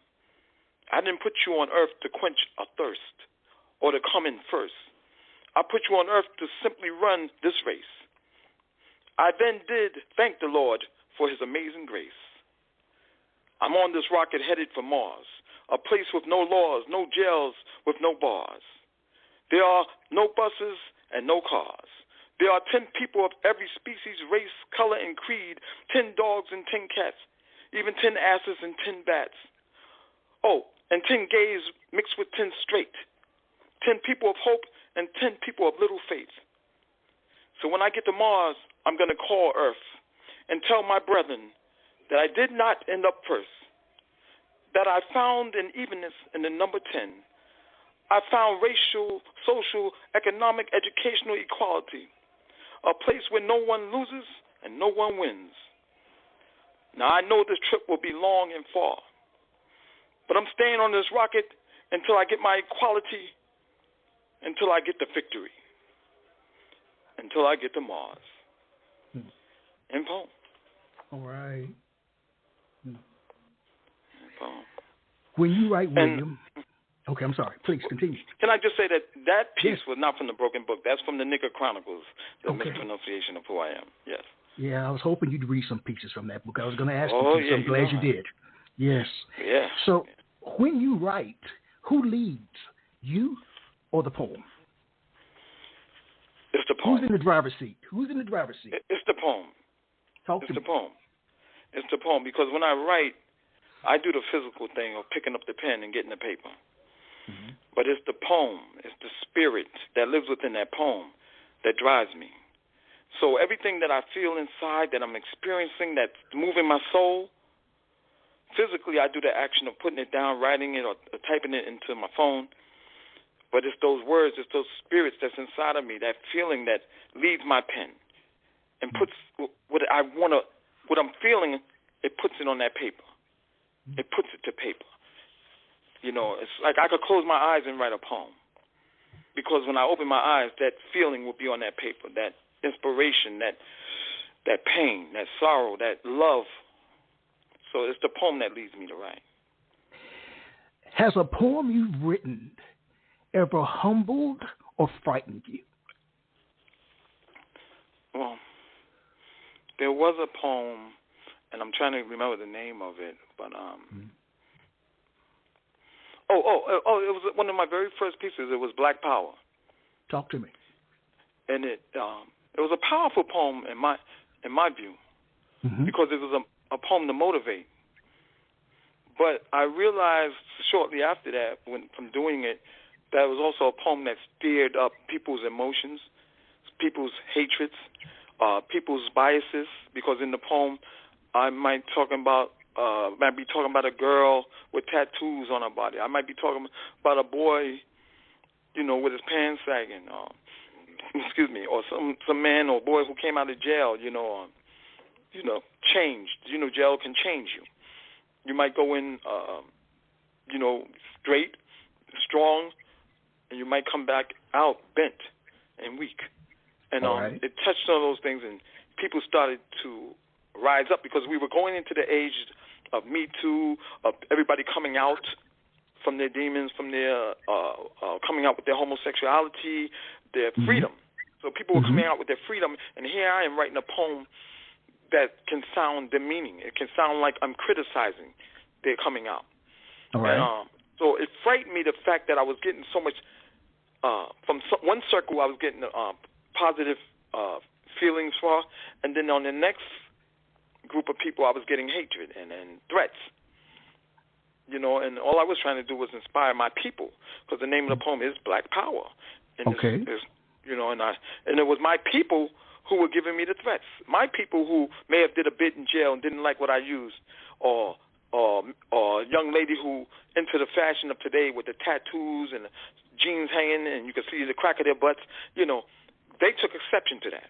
Speaker 4: I didn't put you on earth to quench a thirst or to come in first. I put you on earth to simply run this race. I then did thank the Lord for his amazing grace. I'm on this rocket headed for Mars, a place with no laws, no jails, with no bars. There are no buses and no cars. There are 10 people of every species, race, color, and creed, 10 dogs and 10 cats, even 10 asses and 10 bats. Oh, and 10 gays mixed with 10 straight, 10 people of hope and 10 people of little faith. So when I get to Mars, I'm going to call Earth and tell my brethren that I did not end up first, that I found an evenness in the number 10. I found racial, social, economic, educational equality, a place where no one loses and no one wins. Now, I know this trip will be long and far, but I'm staying on this rocket until I get my equality, until I get the victory, until I get to Mars. In poem.
Speaker 3: All right.
Speaker 4: In poem.
Speaker 3: When you write, William... Okay, I'm sorry. Please continue.
Speaker 4: Can I just say that piece was not from the Broken Book. That's from the Nigger Chronicles, the mispronunciation of who I am. Yes.
Speaker 3: Yeah, I was hoping you'd read some pieces from that book. I was going to ask you to, so I'm glad you did. Yes.
Speaker 4: Yeah.
Speaker 3: So when you write, who leads, you or the poem?
Speaker 4: It's the poem.
Speaker 3: Who's in the driver's seat?
Speaker 4: It's the poem.
Speaker 3: It's
Speaker 4: the poem. It's the poem, because when I write, I do the physical thing of picking up the pen and getting the paper. Mm-hmm. But it's the poem, it's the spirit that lives within that poem that drives me. So everything that I feel inside, that I'm experiencing, that's moving my soul, physically I do the action of putting it down, writing it, or typing it into my phone. But it's those words, it's those spirits that's inside of me, that feeling that leaves my pen and puts what I'm feeling, it puts it on that paper. It puts it to paper. You know, it's like I could close my eyes and write a poem, because when I open my eyes, that feeling will be on that paper, that inspiration, that pain, that sorrow, that love. So it's the poem that leads me to write.
Speaker 3: Has a poem you've written ever humbled or frightened you?
Speaker 4: Well, there was a poem and I'm trying to remember the name of it, but it was one of my very first pieces. It was Black Power.
Speaker 3: Talk to me.
Speaker 4: And it was a powerful poem in my view, because it was a poem to motivate. But I realized shortly after that, from doing it, that it was also a poem that stirred up people's emotions, people's hatreds, people's biases. Because in the poem, I might be talking about a girl with tattoos on her body. I might be talking about a boy, with his pants sagging. Or some man or boy who came out of jail, changed. Jail can change you. You might go in, straight, strong, and you might come back out bent and weak. And it touched on those things, and people started to rise up because we were going into the age of Me Too, of everybody coming out from their demons, from their coming out with their homosexuality, their freedom. So people were coming out with their freedom, and here I am writing a poem that can sound demeaning. It can sound like I'm criticizing their coming out.
Speaker 3: All right.
Speaker 4: And, so it frightened me, the fact that I was getting so much from one circle I was getting positive feelings for, and then on the next group of people I was getting hatred and threats. And all I was trying to do was inspire my people, because the name of the poem is Black Power. And and it was my people who were giving me the threats. My people who may have did a bit in jail and didn't like what I used, or a young lady who into the fashion of today with the tattoos and the jeans hanging and you could see the crack of their butts. They took exception to that.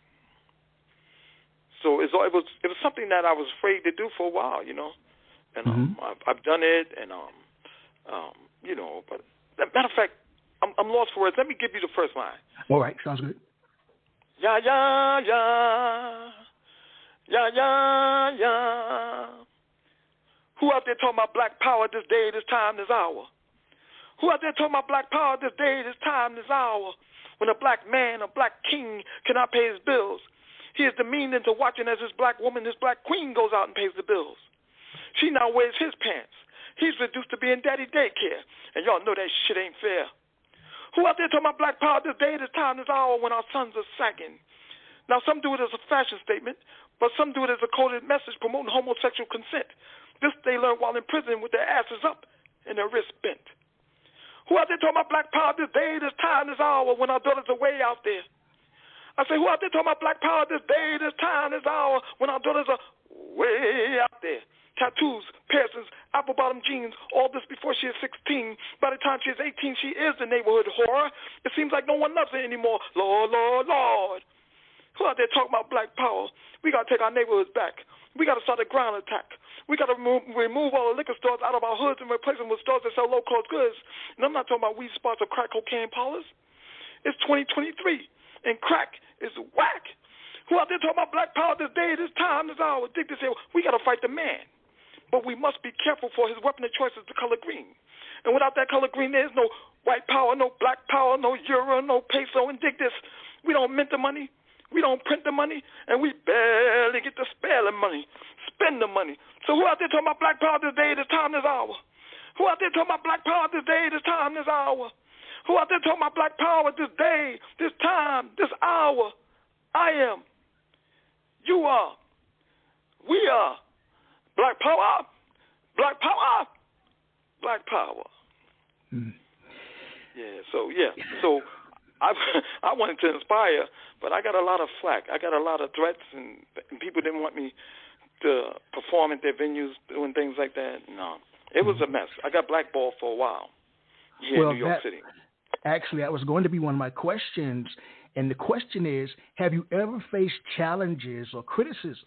Speaker 4: So it was something that I was afraid to do for a while, and I've done it, and But matter of fact, I'm lost for words. Let me give you the first line.
Speaker 3: All right, sounds good.
Speaker 4: Ya ya ya, ya ya ya. Who out there talking about black power this day, this time, this hour? Who out there talking about black power this day, this time, this hour? When a black man, a black king cannot pay his bills, he is demeaned into watching as his black woman, his black queen goes out and pays the bills. She now wears his pants. He's reduced to being daddy daycare. And y'all know that shit ain't fair. Who out there talking about black power this day, this time, this hour when our sons are sagging? Now, some do it as a fashion statement, but some do it as a coded message promoting homosexual consent. This they learn while in prison with their asses up and their wrists bent. Who out there talking about black power this day, this time, this hour when our daughters are way out there? I say, who out there talking about black power this day, this time, this hour when our daughters are way out there? Tattoos, piercings, apple-bottom jeans, all this before she is 16. By the time she is 18, she is the neighborhood whore. It seems like no one loves her anymore. Lord, Lord, Lord. Who out there talking about black power? We got to take our neighborhoods back. We got to start a ground attack. We got to remove all the liquor stores out of our hoods and replace them with stores that sell low-cost goods. And I'm not talking about weed spots or crack cocaine parlors. It's 2023, and crack is whack. Who out there talking about black power this day, this time, this hour? Dig this here. We got to fight the man. But we must be careful, for his weapon of choice is the color green. And without that color green, there's no white power, no black power, no euro, no peso. And dig this, we don't mint the money, we don't print the money, and we barely get to spare the money, spend the money. So who out there talking about black power this day, this time, this hour? Who out there talking about black power this day, this time, this hour? Who out there talking about black power this day, this time, this hour? I am. You are. We are. Black power, black power, black power.
Speaker 3: Mm.
Speaker 4: So I wanted to inspire, but I got a lot of flack. I got a lot of threats, and people didn't want me to perform at their venues doing things like that. No, it was a mess. I got blackballed for a while here in New York City.
Speaker 3: Actually, that was going to be one of my questions, and the question is, have you ever faced challenges or criticisms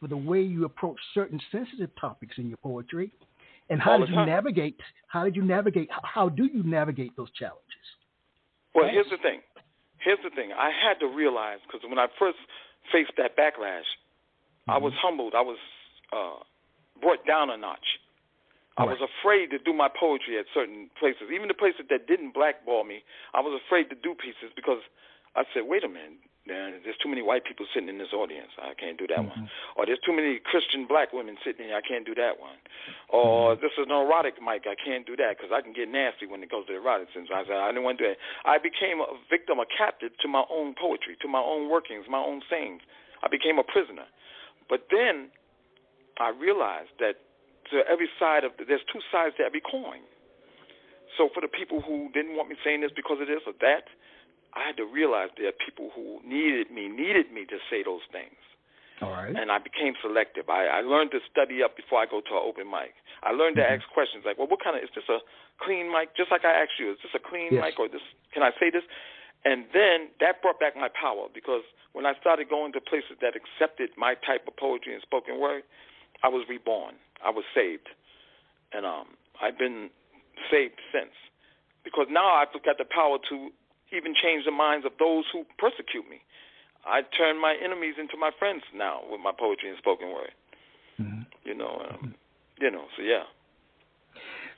Speaker 3: for the way you approach certain sensitive topics in your poetry, and how do you navigate those challenges?
Speaker 4: Well, here's the thing. I had to realize, because when I first faced that backlash, I was humbled. I was brought down a notch. I was afraid to do my poetry at certain places, even the places that didn't blackball me. I was afraid to do pieces because I said, wait a minute, There's too many white people sitting in this audience. I can't do that one. Or there's too many Christian black women sitting here. I can't do that one. Or this is an erotic mic. I can't do that because I can get nasty when it goes to erotic. Since I said I didn't want to do that. I became a victim, a captive to my own poetry, to my own workings, my own sayings. I became a prisoner. But then I realized that to every side there's two sides to every coin. So for the people who didn't want me saying this because of this or that, I had to realize there are people who needed me to say those things.
Speaker 3: All right.
Speaker 4: And I became selective. I learned to study up before I go to an open mic. I learned to ask questions like, well, what kind of, is this a clean mic? Just like I asked you, is this a clean mic or this? Can I say this? And then that brought back my power because when I started going to places that accepted my type of poetry and spoken word, I was reborn. I was saved. And I've been saved since because now I've got the power to even change the minds of those who persecute me. I turn my enemies into my friends now with my poetry and spoken word. So yeah.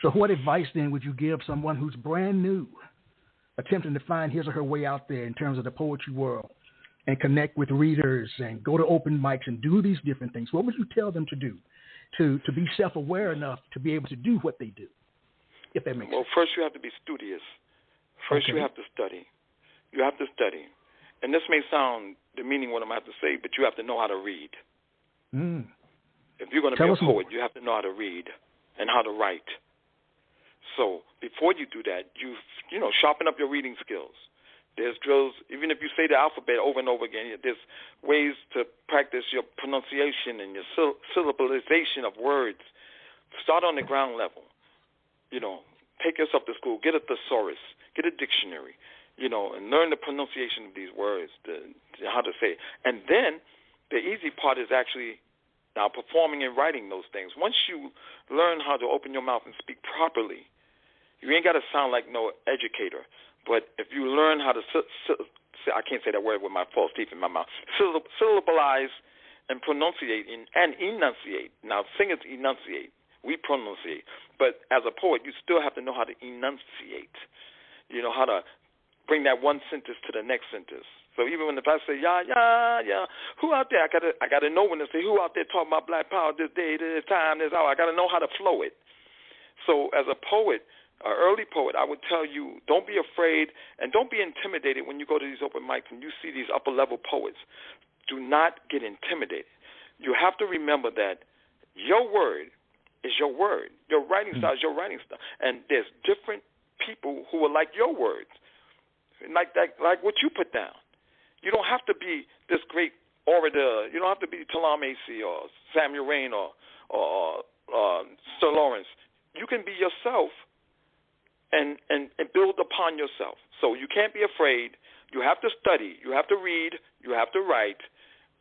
Speaker 3: So what advice then would you give someone who's brand new, attempting to find his or her way out there in terms of the poetry world and connect with readers and go to open mics and do these different things? What would you tell them to do to be self-aware enough to be able to do what they do, if that makes sense?
Speaker 4: Well, first you have to be studious. First, you have to study. You have to study. And this may sound demeaning what I'm about to say, but you have to know how to read. If you're going to be a poet, you have to know how to read and how to write. So before you do that, you sharpen up your reading skills. There's drills. Even if you say the alphabet over and over again, there's ways to practice your pronunciation and your syllabalization of words. Start on the ground level. Take yourself to school. Get a thesaurus. Get a dictionary, and learn the pronunciation of these words, how to say it. And then the easy part is actually now performing and writing those things. Once you learn how to open your mouth and speak properly, you ain't got to sound like no educator. But if you learn how to, I can't say that word with my false teeth in my mouth, syllabalize and pronunciate and enunciate. Now, singers enunciate. We pronunciate. But as a poet, you still have to know how to enunciate. How to bring that one sentence to the next sentence. So even if I say, yeah, who out there? I gotta know when to say, who out there talking about black power this day, this time, this hour. I got to know how to flow it. So as a poet, an early poet, I would tell you, don't be afraid and don't be intimidated when you go to these open mics and you see these upper-level poets. Do not get intimidated. You have to remember that your word is your word. Your writing style is your writing style. And there's different people who are like your words, like what you put down. You don't have to be this great orator. You don't have to be Talam Acey or Samuel Rain or Sir Lawrence. You can be yourself and build upon yourself. So you can't be afraid. You have to study. You have to read. You have to write.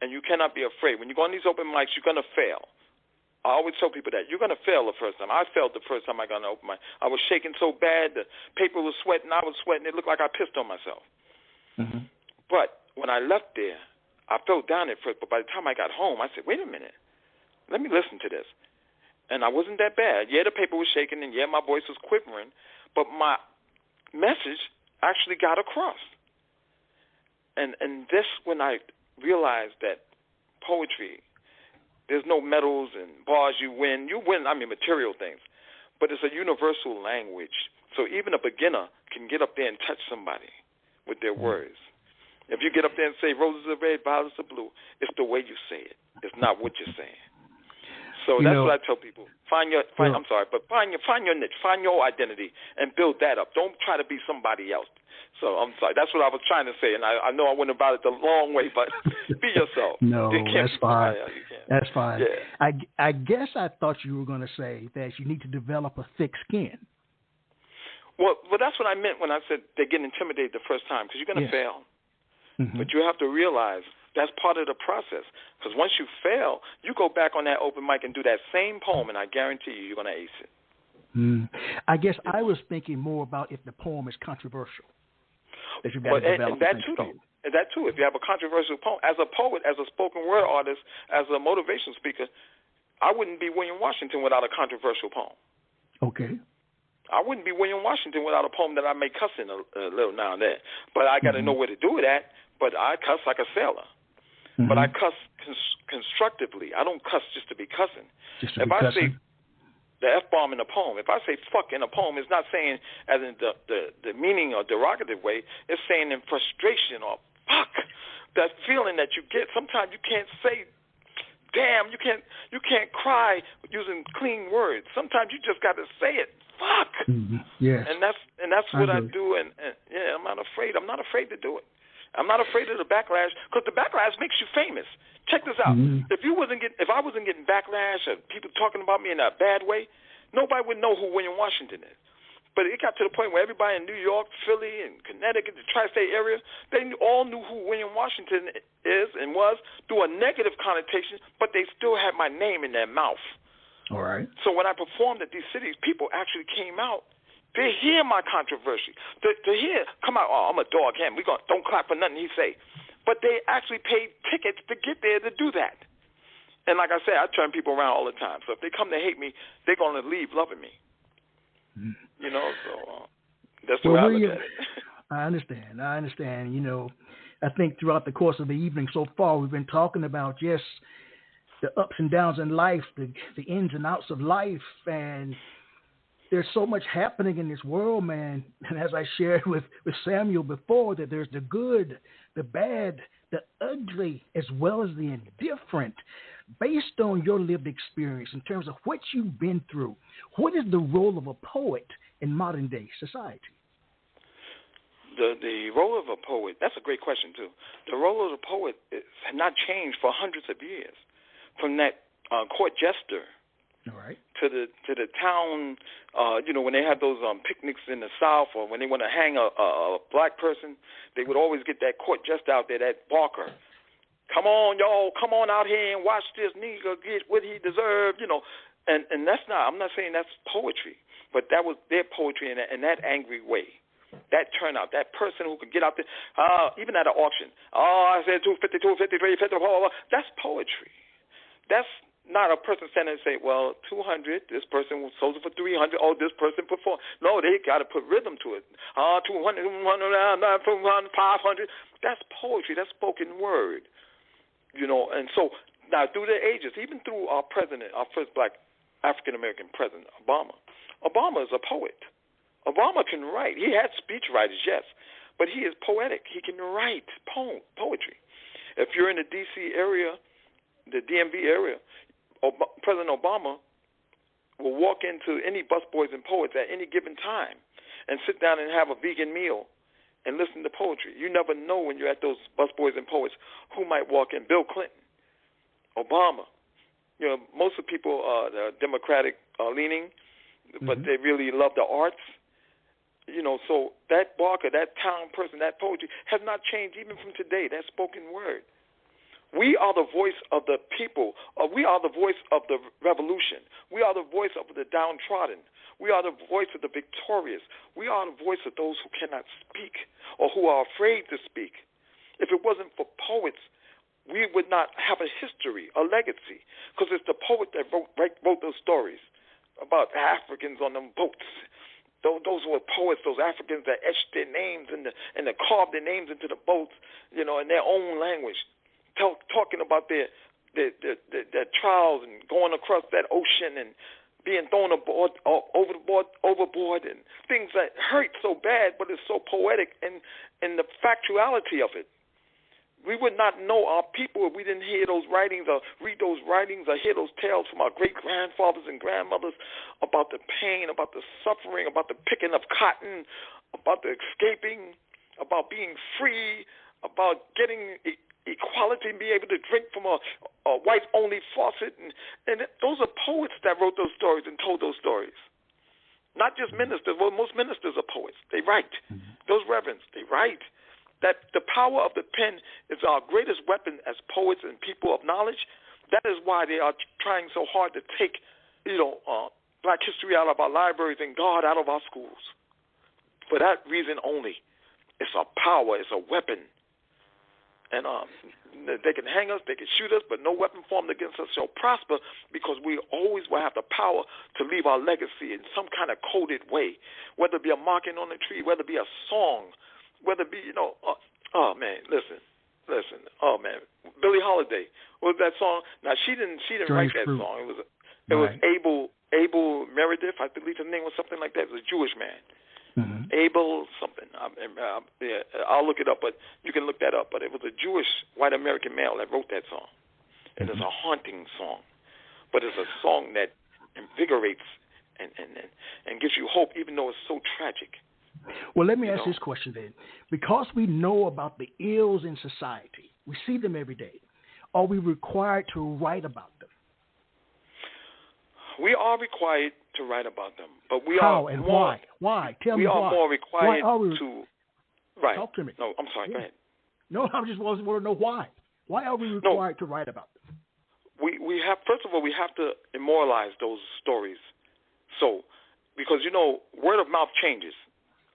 Speaker 4: And you cannot be afraid. When you go on these open mics, you're going to fail. I always tell people that you're going to fail the first time. I failed the first time I got on an open mic. I was shaking so bad, the paper was sweating, I was sweating. It looked like I pissed on myself. But when I left there, I felt down at first. But by the time I got home, I said, wait a minute. Let me listen to this. And I wasn't that bad. Yeah, the paper was shaking, and yeah, my voice was quivering. But my message actually got across. And this, when I realized that poetry, there's no medals and bars you win. You win, material things. But it's a universal language. So even a beginner can get up there and touch somebody with their words. If you get up there and say, roses are red, violets are blue, it's the way you say it. It's not what you're saying. So that's what I tell people. Find your niche, find your identity, and build that up. Don't try to be somebody else. So I'm sorry. That's what I was trying to say, and I know I went about it the long way, but be yourself.
Speaker 3: No, that's fine. That's fine.
Speaker 4: Yeah.
Speaker 3: I guess I thought you were going to say that you need to develop a thick skin.
Speaker 4: Well, that's what I meant when I said they get intimidated the first time, because you're going to fail. But you have to realize that's part of the process, because once you fail, you go back on that open mic and do that same poem, and I guarantee you're going to ace it.
Speaker 3: I guess I was thinking more about if the poem is controversial. That you've got to develop
Speaker 4: and that too. If you have a controversial poem, as a poet, as a spoken word artist, as a motivational speaker, I wouldn't be William Washington without a controversial poem.
Speaker 3: Okay.
Speaker 4: I wouldn't be William Washington without a poem that I may cuss in a little now and then. But I got to know where to do it at. But I cuss like a sailor. But I cuss constructively. I don't cuss just to be cussing. If I say the F-bomb in a poem, if I say fuck in a poem, it's not saying as in the meaning or derogative way. It's saying in frustration or fuck. That feeling that you get. Sometimes you can't say damn, you can't cry using clean words. Sometimes you just got to say it. Fuck.
Speaker 3: Yes.
Speaker 4: And that's what I do. And yeah, I'm not afraid. I'm not afraid to do it. I'm not afraid of the backlash because the backlash makes you famous. Check this out. If I wasn't getting backlash or people talking about me in a bad way, nobody would know who William Washington is. But it got to the point where everybody in New York, Philly, and Connecticut, the tri-state area, they all knew who William Washington is and was through a negative connotation, but they still had my name in their mouth.
Speaker 3: All right.
Speaker 4: So when I performed at these cities, people actually came out to hear my controversy, to hear, come out, oh, I'm a dog, him. Don't clap for nothing he say. But they actually paid tickets to get there to do that. And like I said, I turn people around all the time. So if they come to hate me, they're going to leave loving me. You know, so that's the way I look at it.
Speaker 3: I understand. You know, I think throughout the course of the evening so far, we've been talking about just the ups and downs in life, the ins and outs of life, and there's so much happening in this world, man. And as I shared with Samuel before, that there's the good, the bad, the ugly, as well as the indifferent. Based on your lived experience in terms of what you've been through, what is the role of a poet in modern-day society?
Speaker 4: The role of a poet, that's a great question, too. The role of the poet has not changed for hundreds of years. From that court jester to the town, when they have those picnics in the South, or when they want to hang a black person, they would always get that court jester out there, that barker. Come on, y'all, come on out here and watch this nigga get what he deserved, And that's not, I'm not saying that's poetry, but that was their poetry in that angry way. That turnout, that person who could get out there, even at an auction. Oh, I said 250, 253, 54, that's poetry. That's not a person standing and say, well, 200, this person sold it for 300, oh, this person put 4. No, they got to put rhythm to it. 200, 100, 500. That's poetry. That's spoken word. And so now through the ages, even through our president, our first black African-American president, Obama is a poet. Obama can write. He had speech writers, yes, but he is poetic. He can write poetry. If you're in the D.C. area, the DMV area, President Obama will walk into any busboys and poets at any given time and sit down and have a vegan meal and listen to poetry. You never know when you're at those busboys and poets who might walk in. Bill Clinton, Obama. Most of the people are Democratic leaning, but they really love the arts. So that barker, that town person, that poetry has not changed even from today, that spoken word. We are the voice of the people. We are the voice of the revolution. We are the voice of the downtrodden. We are the voice of the victorious. We are the voice of those who cannot speak or who are afraid to speak. If it wasn't for poets, we would not have a history, a legacy, because it's the poet that wrote those stories about the Africans on them boats. Those were poets, those Africans that etched their names and carved their names into the boats, in their own language, talking about their trials and going across that ocean and being thrown overboard and things that hurt so bad, but it's so poetic and the factuality of it. We would not know our people if we didn't hear those writings or read those writings or hear those tales from our great-grandfathers and grandmothers about the pain, about the suffering, about the picking of cotton, about the escaping, about being free, about getting equality and be able to drink from a white-only faucet. And those are poets that wrote those stories and told those stories. Not just ministers. Well, most ministers are poets. They write. Those reverends, they write. That the power of the pen is our greatest weapon as poets and people of knowledge. That is why they are trying so hard to take, black history out of our libraries and God out of our schools. For that reason only. It's a power. It's a weapon. And they can hang us, they can shoot us, but no weapon formed against us shall prosper, because we always will have the power to leave our legacy in some kind of coded way, whether it be a marking on the tree, whether it be a song, whether it be, oh, man, listen. Oh, man. Billie Holiday, what was that song? Now, she didn't write that song. It was Abel Meredith, I believe his name was something like that. It was a Jewish man. Mm-hmm. Abel something. I'll look it up, but you can look that up. But it was a Jewish white American male that wrote that song. And it's a haunting song. But it's a song that invigorates and gives you hope, even though it's so tragic.
Speaker 3: Well, let me ask this question then. Because we know about the ills in society, we see them every day, are we required to write about them?
Speaker 4: We are required to write about them, but we
Speaker 3: How
Speaker 4: are
Speaker 3: and
Speaker 4: more,
Speaker 3: why? Tell me why.
Speaker 4: We are more required to write.
Speaker 3: Talk to me.
Speaker 4: No, I'm sorry. Go ahead.
Speaker 3: No, I just want to know why. Why are we required to write about them?
Speaker 4: We have, first of all, we have to immortalize those stories. So, because word of mouth changes.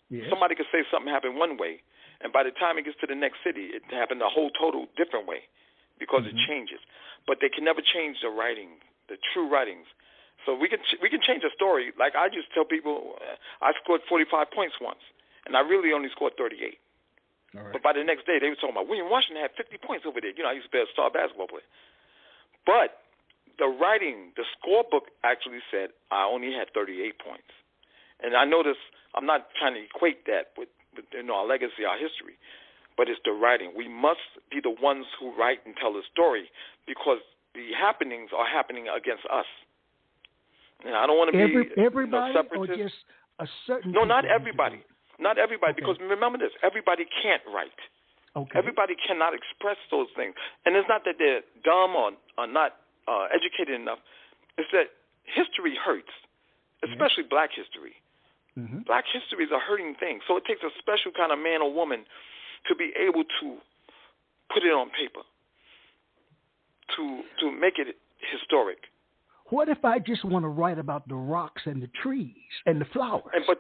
Speaker 4: Yes. Somebody could say something happened one way, and by the time it gets to the next city, it happened a whole total different way, because it changes. But they can never change the writing, the true writings. So we can change a story. Like I just tell people, I scored 45 points once, and I really only scored 38. All right. But by the next day, they were talking about William Washington had 50 points over there. I used to be a star basketball player. But the writing, the scorebook actually said I only had 38 points. And I notice I'm not trying to equate that with our legacy, our history, but it's the writing. We must be the ones who write and tell the story, because the happenings are happening against us. And I don't want to be
Speaker 3: everybody
Speaker 4: separatist.
Speaker 3: Or just a certain.
Speaker 4: No, not everybody. Not everybody, okay. Because remember this: everybody can't write.
Speaker 3: Okay.
Speaker 4: Everybody cannot express those things, and it's not that they're dumb or not educated enough. It's that history hurts, especially Black history. Mm-hmm. Black history is a hurting thing, so it takes a special kind of man or woman to be able to put it on paper, to make it historic.
Speaker 3: What if I just want to write about the rocks and the trees and the flowers?
Speaker 4: But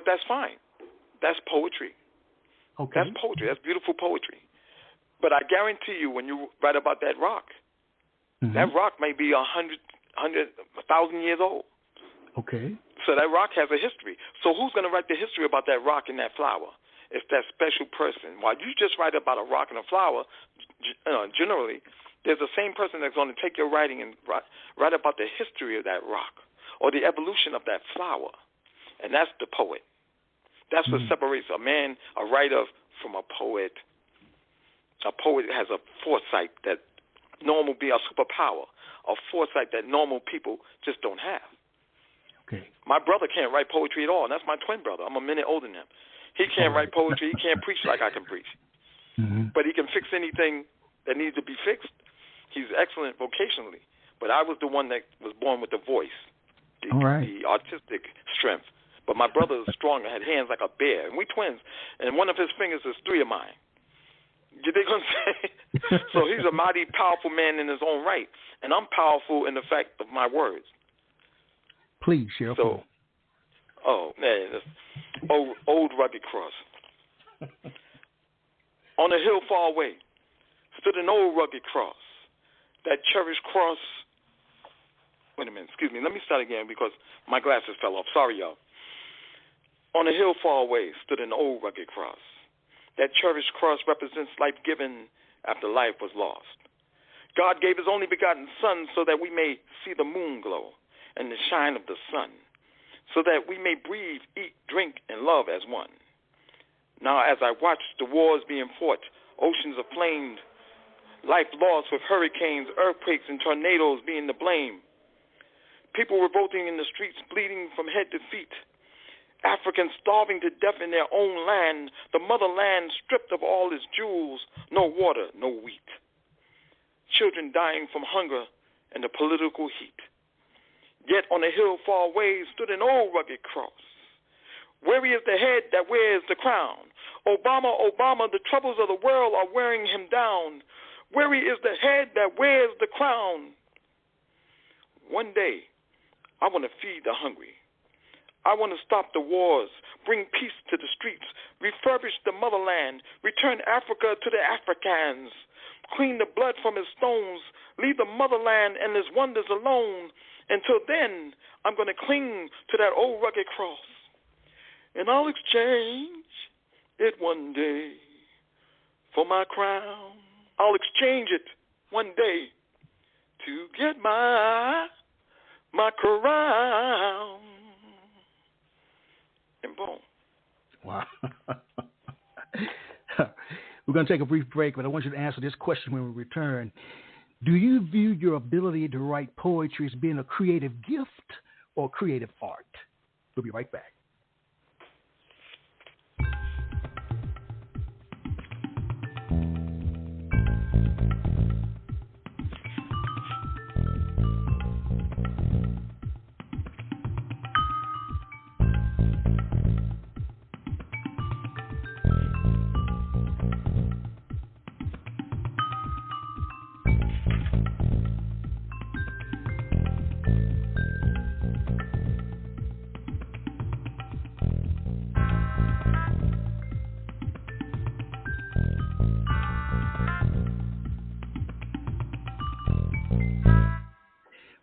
Speaker 4: that's fine. That's poetry.
Speaker 3: Okay.
Speaker 4: That's poetry. That's beautiful poetry. But I guarantee you, when you write about that rock, that rock may be 1,000 years old.
Speaker 3: Okay.
Speaker 4: So that rock has a history. So who's going to write the history about that rock and that flower? It's that special person. While you just write about a rock and a flower, generally, there's the same person that's going to take your writing and write about the history of that rock or the evolution of that flower. And that's the poet. That's what separates a writer from a poet. A poet has a foresight that normal be a superpower, a foresight that normal people just don't have.
Speaker 3: Okay.
Speaker 4: My brother can't write poetry at all, and that's my twin brother. I'm a minute older than him. He can't write poetry. He can't preach like I can preach. But he can fix anything that needs to be fixed. He's excellent vocationally, but I was the one that was born with the voice, the artistic strength. But my brother is stronger, had hands like a bear, and we twins, and one of his fingers is 3 of mine. You dig what I'm saying? So he's a mighty powerful man in his own right, and I'm powerful in the fact of my words.
Speaker 3: Please share.
Speaker 4: So, old rugged cross. On a hill far away stood an old rugged cross. That cherished cross. Wait a minute, excuse me. Let me start again because my glasses fell off. Sorry, y'all. On a hill far away stood an old rugged cross. That cherished cross represents life given after life was lost. God gave his only begotten Son so that we may see the moon glow and the shine of the sun, so that we may breathe, eat, drink, and love as one. Now, as I watch the wars being fought, oceans aflamed, life lost with hurricanes, earthquakes, and tornadoes being to blame. People revolting in the streets, bleeding from head to feet. Africans starving to death in their own land, the motherland stripped of all its jewels, no water, no wheat. Children dying from hunger and the political heat. Yet on a hill far away stood an old rugged cross. Weary is the head that wears the crown. Obama, Obama, the troubles of the world are wearing him down. Weary is the head that wears the crown. One day, I want to feed the hungry. I want to stop the wars, bring peace to the streets, refurbish the motherland, return Africa to the Africans, clean the blood from its stones, leave the motherland and its wonders alone. Until then, I'm going to cling to that old rugged cross, and I'll exchange it one day for my crown. I'll exchange it one day to get my crown. And boom.
Speaker 3: Wow. We're going to take a brief break, but I want you to answer this question when we return. Do you view your ability to write poetry as being a creative gift or creative art? We'll be right back.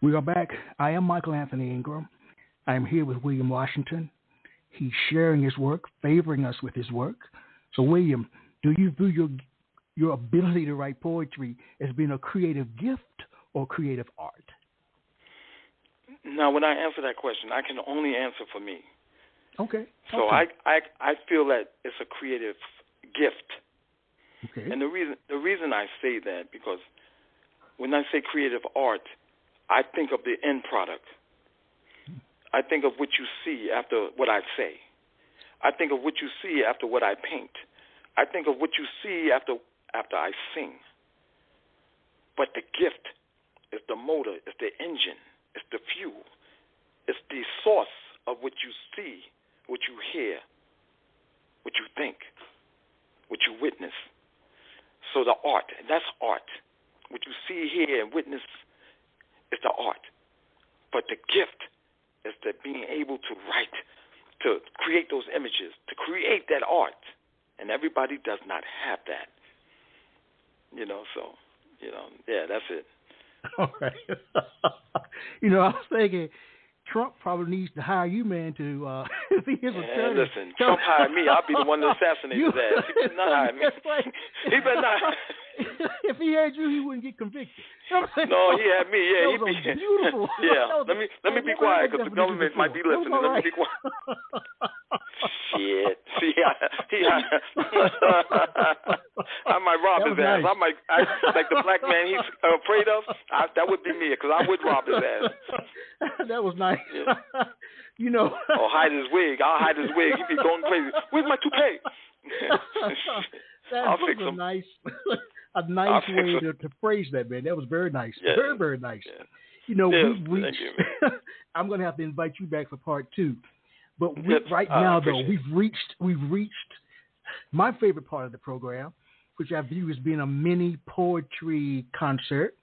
Speaker 3: We are back. I am Michael Anthony Ingram. I am here with William Washington. He's sharing his work, favoring us with his work. So, William, do you view your ability to write poetry as being a creative gift or creative art?
Speaker 4: Now, when I answer that question, I can only answer for me.
Speaker 3: Okay.
Speaker 4: So I feel that it's a creative gift.
Speaker 3: Okay.
Speaker 4: And the reason I say that, because when I say creative art, I think of the end product. I think of what you see after what I say. I think of what you see after what I paint. I think of what you see after I sing. But the gift is the motor, it's the engine, it's the fuel. It's the source of what you see, what you hear, what you think, what you witness. So the art, that's art. What you see, hear, and witness is the art. But the gift is the being able to write, to create those images, to create that art. And everybody does not have that. Yeah, that's it.
Speaker 3: All right. I was thinking Trump probably needs to hire you, man, to be his attorney.
Speaker 4: Listen, Trump hired me. I'll be the one to assassinate his ass. He better not hire me.
Speaker 3: Right.
Speaker 4: He better not.
Speaker 3: If he had you, he wouldn't get convicted.
Speaker 4: No, he had me. Yeah,
Speaker 3: that was beautiful.
Speaker 4: Yeah, let me be quiet because the government might be listening. Let me be quiet. Shit. See, I might rob his ass. Nice. I might act like the black man he's afraid of. That would be me, because I would rob his ass.
Speaker 3: That was nice.
Speaker 4: Yeah. Or hide his wig. I'll hide his wig. He'd be going crazy. Where's my toupee?
Speaker 3: I'll fix him. A nice way to phrase that, man. That was very nice.
Speaker 4: Yeah.
Speaker 3: Very, very nice.
Speaker 4: Yeah.
Speaker 3: We've reached. I'm going to have to invite you back for part 2. But now, we've reached my favorite part of the program, which I view as being a mini poetry concert.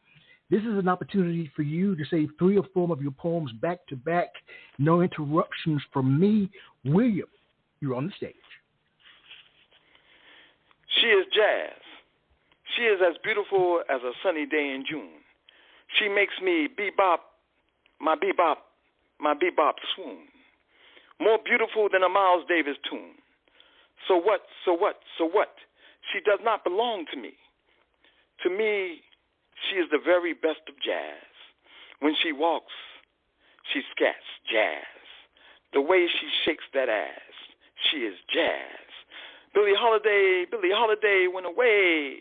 Speaker 3: This is an opportunity for you to say 3 or 4 of your poems back to back, no interruptions from me. William, you're on the stage.
Speaker 4: She is jazz. She is as beautiful as a sunny day in June. She makes me bebop, my bebop swoon. More beautiful than a Miles Davis tune. So what? She does not belong to me. To me, she is the very best of jazz. When she walks, she scats jazz. The way she shakes that ass, she is jazz. Billie Holiday went away,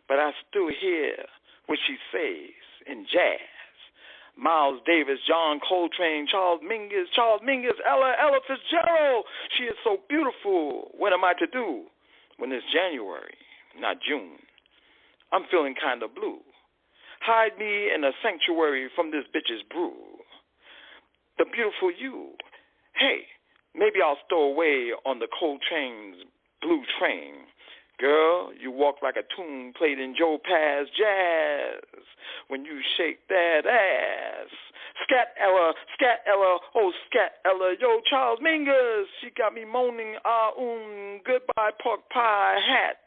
Speaker 4: but I still hear what she says in jazz. Miles Davis, John Coltrane, Charles Mingus, Ella Fitzgerald. She is so beautiful. What am I to do when it's January, not June? I'm feeling kind of blue. Hide me in a sanctuary from this bitch's brew. The beautiful you. Hey, maybe I'll stow away on the Coltrane's blue train. Girl, you walk like a tune played in Joe Pass jazz. When you shake that ass, Scat Ella, oh Scat Ella, yo Charles Mingus, she got me moaning, goodbye pork pie hat.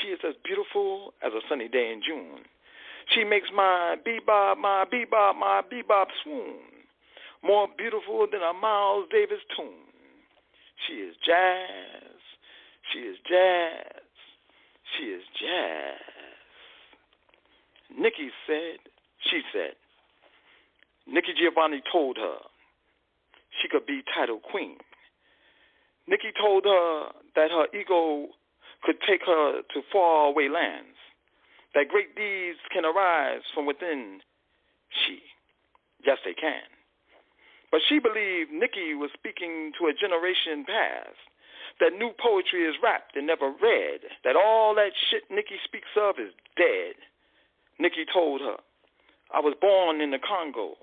Speaker 4: She is as beautiful as a sunny day in June. She makes my bebop swoon, more beautiful than a Miles Davis tune. She is jazz, she is jazz, she is jazz. Nikki said, she said, Nikki Giovanni told her she could be titled queen. Nikki told her that her ego could take her to faraway lands, that great deeds can arise from within she. Yes, they can. But she believed Nikki was speaking to a generation past, that new poetry is rapped and never read, that all that shit Nikki speaks of is dead. Nikki told her, I was born in the Congo.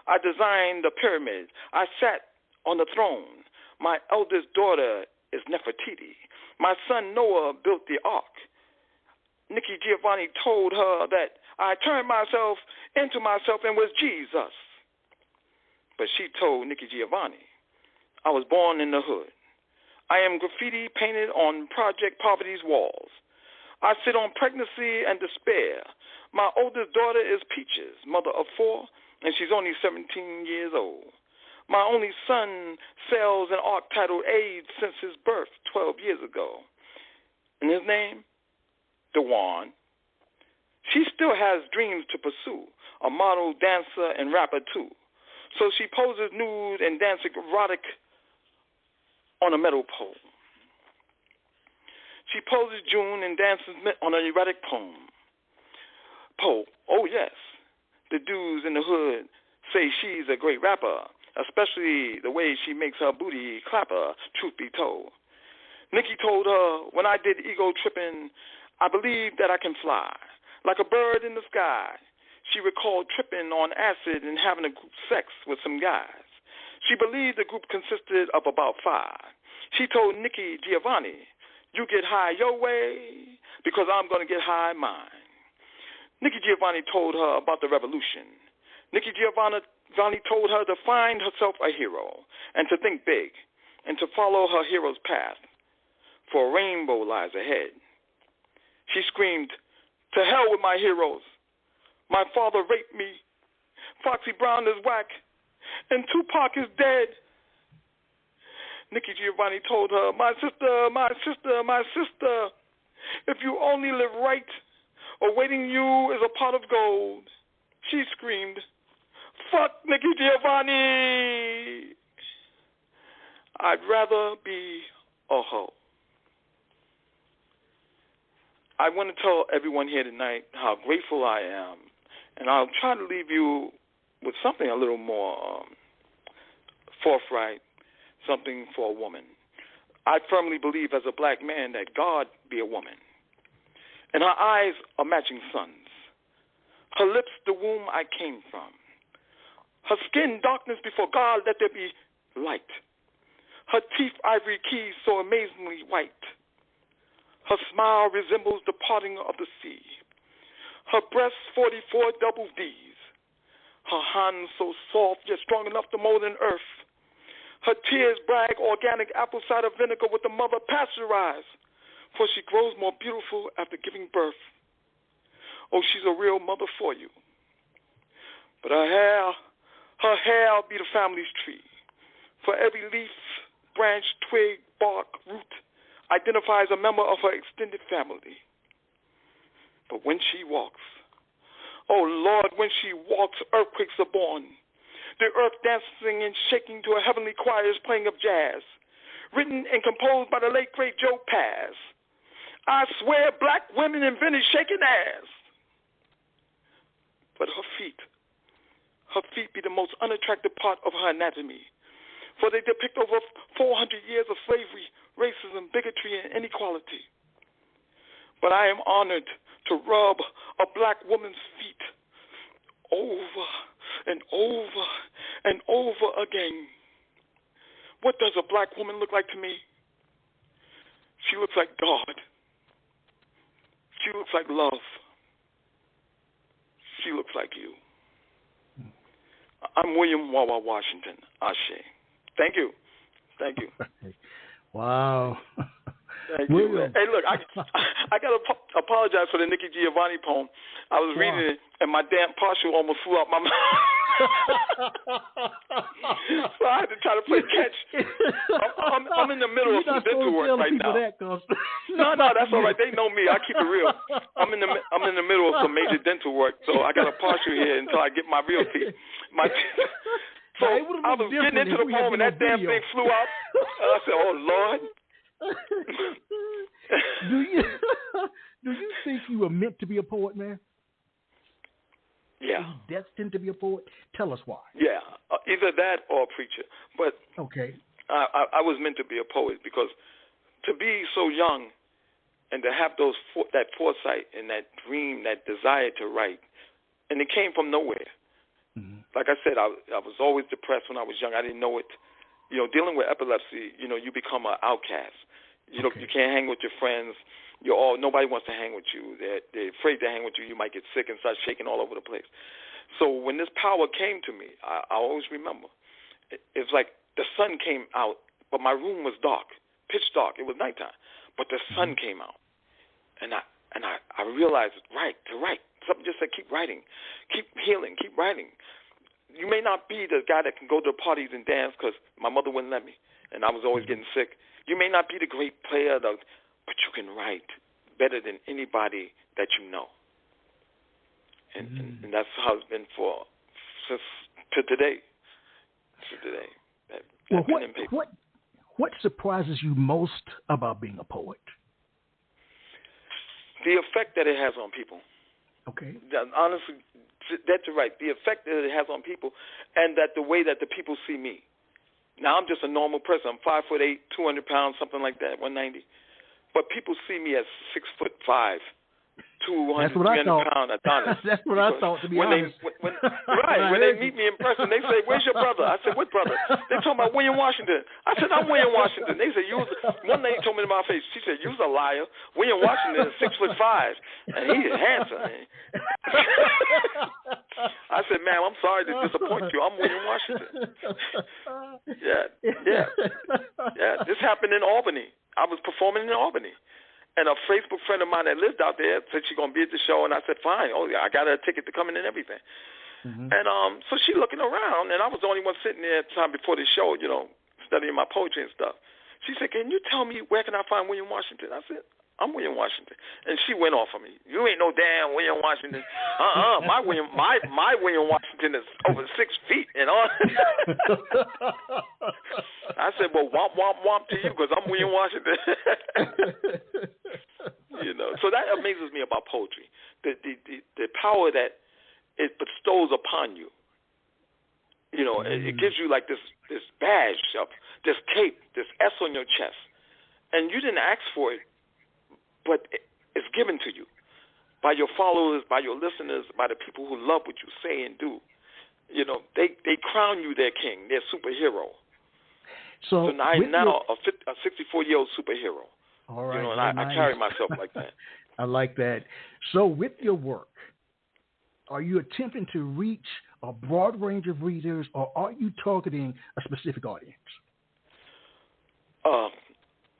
Speaker 4: I designed the pyramid. I sat on the throne. My eldest daughter is Nefertiti. My son Noah built the ark. Nikki Giovanni told her that I turned myself into myself and was Jesus. But she told Nikki Giovanni, I was born in the hood. I am graffiti painted on Project Poverty's walls. I sit on pregnancy and despair. My oldest daughter is Peaches, mother of 4, and she's only 17 years old. My only son sells an art titled AIDS since his birth 12 years ago. And his name? Dewan. She still has dreams to pursue, a model, dancer, and rapper too. So she poses nude and dances erotic on a metal pole. She poses June and dances on an erotic pole. Oh, yes. The dudes in the hood say she's a great rapper, especially the way she makes her booty clapper, truth be told. Nikki told her, when I did ego tripping, I believe that I can fly, like a bird in the sky. She recalled tripping on acid and having a group sex with some guys. She believed the group consisted of about 5. She told Nikki Giovanni, you get high your way because I'm going to get high mine. Nikki Giovanni told her about the revolution. Nikki Giovanni told her to find herself a hero and to think big and to follow her hero's path, for a rainbow lies ahead. She screamed, to hell with my heroes. My father raped me. Foxy Brown is whack. And Tupac is dead. Nikki Giovanni told her, my sister, my sister, my sister, if you only live right, awaiting you is a pot of gold. She screamed, fuck Nikki Giovanni. I'd rather be a hoe. I want to tell everyone here tonight how grateful I am, and I'll try to leave you with something a little more forthright, something for a woman. I firmly believe as a black man that God be a woman. And her eyes are matching suns. Her lips the womb I came from. Her skin darkness before God, let there be light. Her teeth ivory keys so amazingly white. Her smile resembles the parting of the sea. Her breasts 44 double D's. Her hands so soft yet strong enough to mold an earth. Her tears brag organic apple cider vinegar with the mother pasteurized, for she grows more beautiful after giving birth. Oh, she's a real mother for you. But her hair be the family's tree. For every leaf, branch, twig, bark, root identifies a member of her extended family. But when she walks, oh Lord, when she walks, earthquakes are born. The earth dancing and shaking to a heavenly choir's playing of jazz, written and composed by the late, great Joe Pass. I swear black women invented shaking ass. But her feet be the most unattractive part of her anatomy, for they depict over 400 years of slavery, racism, bigotry, and inequality. But I am honored to rub a black woman's feet over and over and over again. What does a black woman look like to me? She looks like God. She looks like love. She looks like you. I'm William Wawa Washington. Ashe. Thank you.
Speaker 3: Wow.
Speaker 4: Thank you. Hey, look, I got to apologize for the Nikki Giovanni poem. I was reading it, and my damn partial almost flew out my mouth. So I had to try to play catch. I'm in the middle of some dental work right now. No, that's all right. They know me. I keep it real. I'm in the middle of some major dental work, so I got a partial here until I get my real teeth. So I was getting into the poem, and that damn thing flew out. I said, "Oh Lord."
Speaker 3: Do you think you were meant to be a poet, man?
Speaker 4: Yeah.
Speaker 3: Are you destined to be a poet? Tell us why.
Speaker 4: Yeah, either that or a preacher. But
Speaker 3: okay,
Speaker 4: I was meant to be a poet because to be so young and to have that foresight and that dream, that desire to write, and it came from nowhere. Mm-hmm. Like I said, I was always depressed when I was young. I didn't know it. Dealing with epilepsy, you become an outcast. You can't hang with your friends. Nobody wants to hang with you. They're afraid to hang with you. You might get sick and start shaking all over the place. So when this power came to me, I always remember. It's like the sun came out, but my room was dark, pitch dark. It was nighttime, but the sun came out, and I realized to write. Something just said, keep writing, keep healing, keep writing. You may not be the guy that can go to parties and dance because my mother wouldn't let me, and I was always getting sick. You may not be the great player, but you can write better than anybody that you know. And that's how it's been since today.
Speaker 3: What surprises you most about being a poet?
Speaker 4: The effect that it has on people.
Speaker 3: Okay.
Speaker 4: Honestly, that's right. The effect that it has on people, and that the way that the people see me. Now, I'm just a normal person. I'm 5'8", 200 pounds, something like that, 190. But people see me as 6'5", 200, 300-pound Adonis.
Speaker 3: That's what I thought, to be honest.
Speaker 4: When they meet me in person, they say, "Where's your brother?" I said, "What brother?" They talking about William Washington. I said, "I'm William Washington." They said, one lady told me to my face, she said, "You's a liar. William Washington is 6'5", and he's handsome." I said, "Ma'am, I'm sorry to disappoint you. I'm William Washington." Yeah. This happened in Albany. I was performing in Albany. And a Facebook friend of mine that lived out there said she's going to be at the show, and I said, fine. Oh, yeah, I got her a ticket to come in and everything. Mm-hmm. And so she looking around, and I was the only one sitting there at the time before the show, studying my poetry and stuff. She said, "Can you tell me where can I find William Washington?" I said, "I'm William Washington." And she went off on me. "You ain't no damn William Washington." My William Washington is over 6 feet and all. I said, "Well, womp, womp, womp to you, because I'm William Washington." So that amazes me about poetry. The power that it bestows upon you. It gives you like this badge, this cape, this S on your chest. And you didn't ask for it, but it's given to you by your followers, by your listeners, by the people who love what you say and do. They crown you their king, their superhero. So I'm now a 64-year-old superhero.
Speaker 3: All right.
Speaker 4: And I carry myself like that.
Speaker 3: I like that. So with your work, are you attempting to reach a broad range of readers, or are you targeting a specific audience?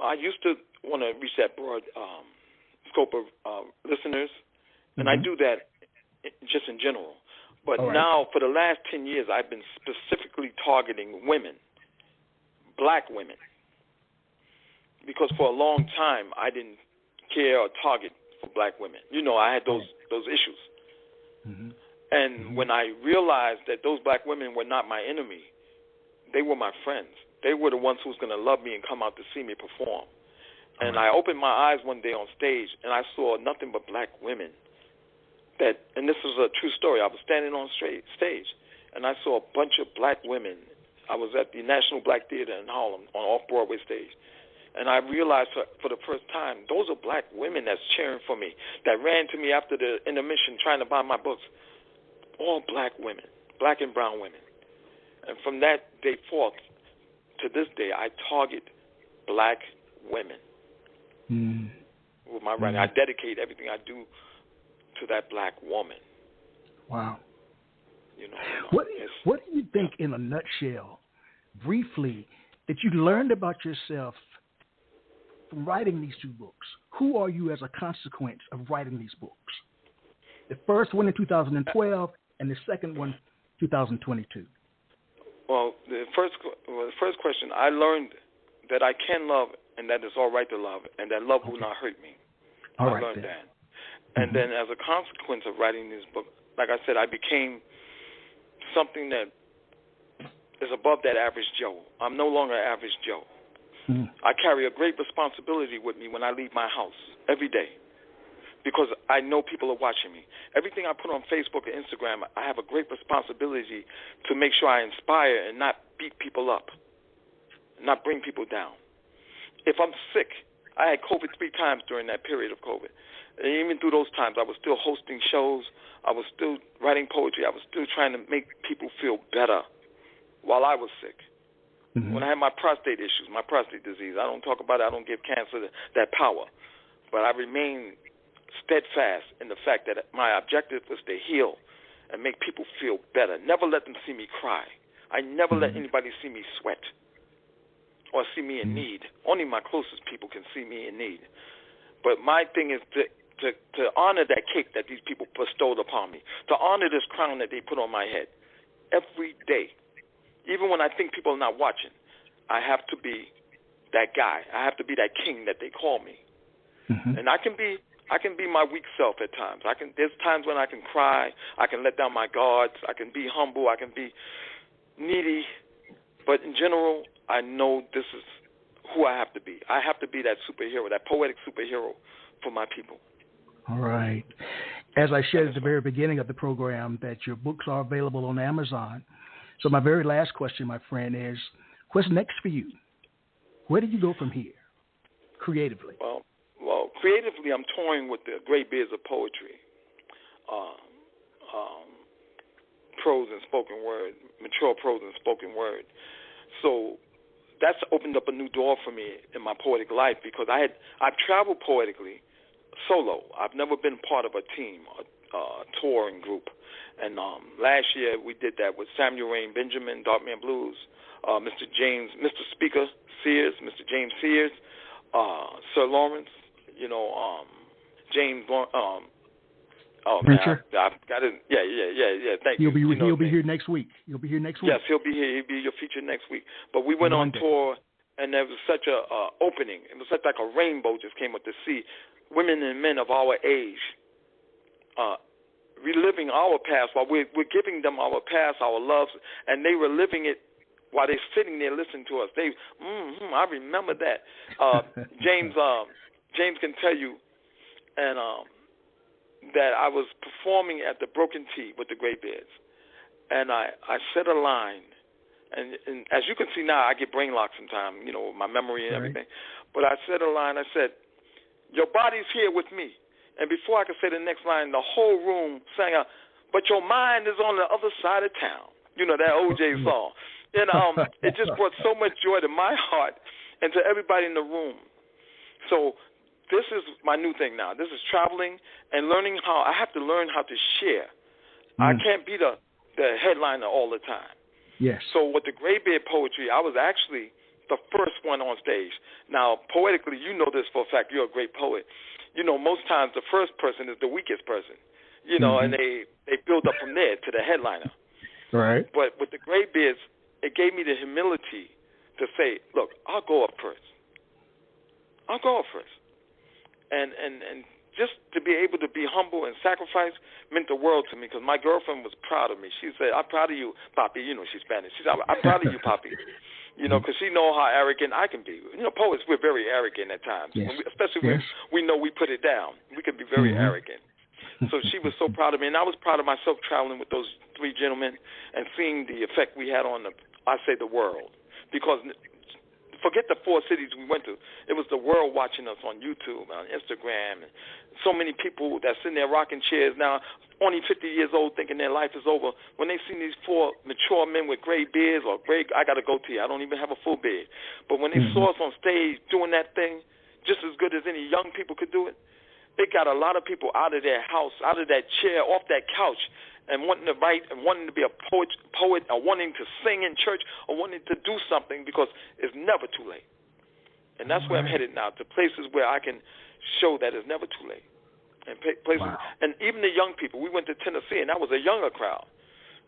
Speaker 4: I used to want to reach that broad scope of listeners, and I do that just in general. But now, for the last 10 years, I've been specifically targeting women, black women, because for a long time I didn't care or target for black women. I had those issues. Mm-hmm. And when I realized that those black women were not my enemy, they were my friends. They were the ones who was going to love me and come out to see me perform. And I opened my eyes one day on stage, and I saw nothing but black women. And this is a true story. I was standing on stage, and I saw a bunch of black women. I was at the National Black Theater in Harlem on off-Broadway stage. And I realized for the first time, those are black women that's cheering for me, that ran to me after the intermission trying to buy my books. All black women, black and brown women. And from that day forth to this day, I target black women with my writing. I dedicate everything I do to that black woman.
Speaker 3: Wow. What do you think, in a nutshell, briefly, that you learned about yourself from writing these 2 books? Who are you as a consequence of writing these books? The first one in 2012 and the second one 2022.
Speaker 4: Well, the first question, I learned that I can love and that it's all right to love and that love will not hurt me. I learned that. And then as a consequence of writing this book, like I said, I became something that is above that average Joe. I'm no longer average Joe. I carry a great responsibility with me when I leave my house every day because I know people are watching me. Everything I put on Facebook or Instagram, I have a great responsibility to make sure I inspire and not beat people up, not bring people down. If I'm sick, I had COVID 3 times during that period of COVID. And even through those times, I was still hosting shows. I was still writing poetry. I was still trying to make people feel better while I was sick. When I had my prostate issues, my prostate disease, I don't talk about it. I don't give cancer that power. But I remain steadfast in the fact that my objective was to heal and make people feel better. Never let them see me cry. I never let anybody see me sweat or see me in need. Only my closest people can see me in need. But my thing is to honor that cake that these people bestowed upon me, to honor this crown that they put on my head every day. Even when I think people are not watching, I have to be that guy. I have to be that king that they call me. And I can be my weak self at times. There's times when I can cry. I can let down my guards. I can be humble. I can be needy. But in general, I know this is who I have to be. I have to be that superhero, that poetic superhero for my people.
Speaker 3: All right. As I shared at the very beginning of the program, that your books are available on Amazon. So my very last question, my friend, is what's next for you? Where do you go from here, creatively?
Speaker 4: Well, creatively, I'm touring with the Great Beards of Poetry, prose and spoken word, mature prose and spoken word. So that's opened up a new door for me in my poetic life because I've traveled poetically solo. I've never been part of a team, a touring group. And last year we did that with Samuel Rain Benjamin, Darkman Blues, Mr. Speaker Sears, Mr. James Sears, Sir Lawrence, James.
Speaker 3: Printer?
Speaker 4: I've got it. Yeah. Thank you.
Speaker 3: He'll be here next week. He'll be here next week.
Speaker 4: Yes, he'll be here. He'll be your feature next week. But we went on tour, and there was such a opening. It was such like a rainbow just came up to see women and men of our age reliving our past while we're giving them our past, our loves, and they were living it while they're sitting there listening to us. I remember that. James can tell you, and that I was performing at the Broken T with the Great Beards, and I said a line, and as you can see now, I get brain locked sometimes, with my memory and everything. But I said a line. I said, "Your body's here with me." And before I could say the next line, the whole room sang out, "But your mind is on the other side of town." That OJ song. And it just brought so much joy to my heart and to everybody in the room. So this is my new thing now. This is traveling and learning how I have to learn how to share. I can't be the headliner all the time.
Speaker 3: Yes.
Speaker 4: So with the Gray Beard Poetry, I was actually the first one on stage. Now, poetically, you know this for a fact. You're a great poet. Most times the first person is the weakest person, and they build up from there to the headliner.
Speaker 3: Right.
Speaker 4: But with the Gray Beards, it gave me the humility to say, look, I'll go up first. And just to be able to be humble and sacrifice meant the world to me because my girlfriend was proud of me. She said, "I'm proud of you, Papi." She's Spanish. She said, "I'm proud of you, Papi." Because she know how arrogant I can be. Poets, we're very arrogant at times, especially when we know we put it down. We can be very arrogant. So she was so proud of me, and I was proud of myself traveling with those 3 gentlemen and seeing the effect we had on the world. Because forget the 4 cities we went to. It was the world watching us on YouTube, on Instagram, and so many people that's sitting there rocking chairs now, only 50 years old, thinking their life is over. When they see these 4 mature men with gray beards I got a goatee. I don't even have a full beard. But when they saw us on stage doing that thing, just as good as any young people could do it, it got a lot of people out of their house, out of that chair, off that couch, and wanting to write and wanting to be a poet or wanting to sing in church or wanting to do something, because it's never too late. And that's where I'm headed now, to places where I can show that it's never too late. And places, and even the young people. We went to Tennessee, and that was a younger crowd.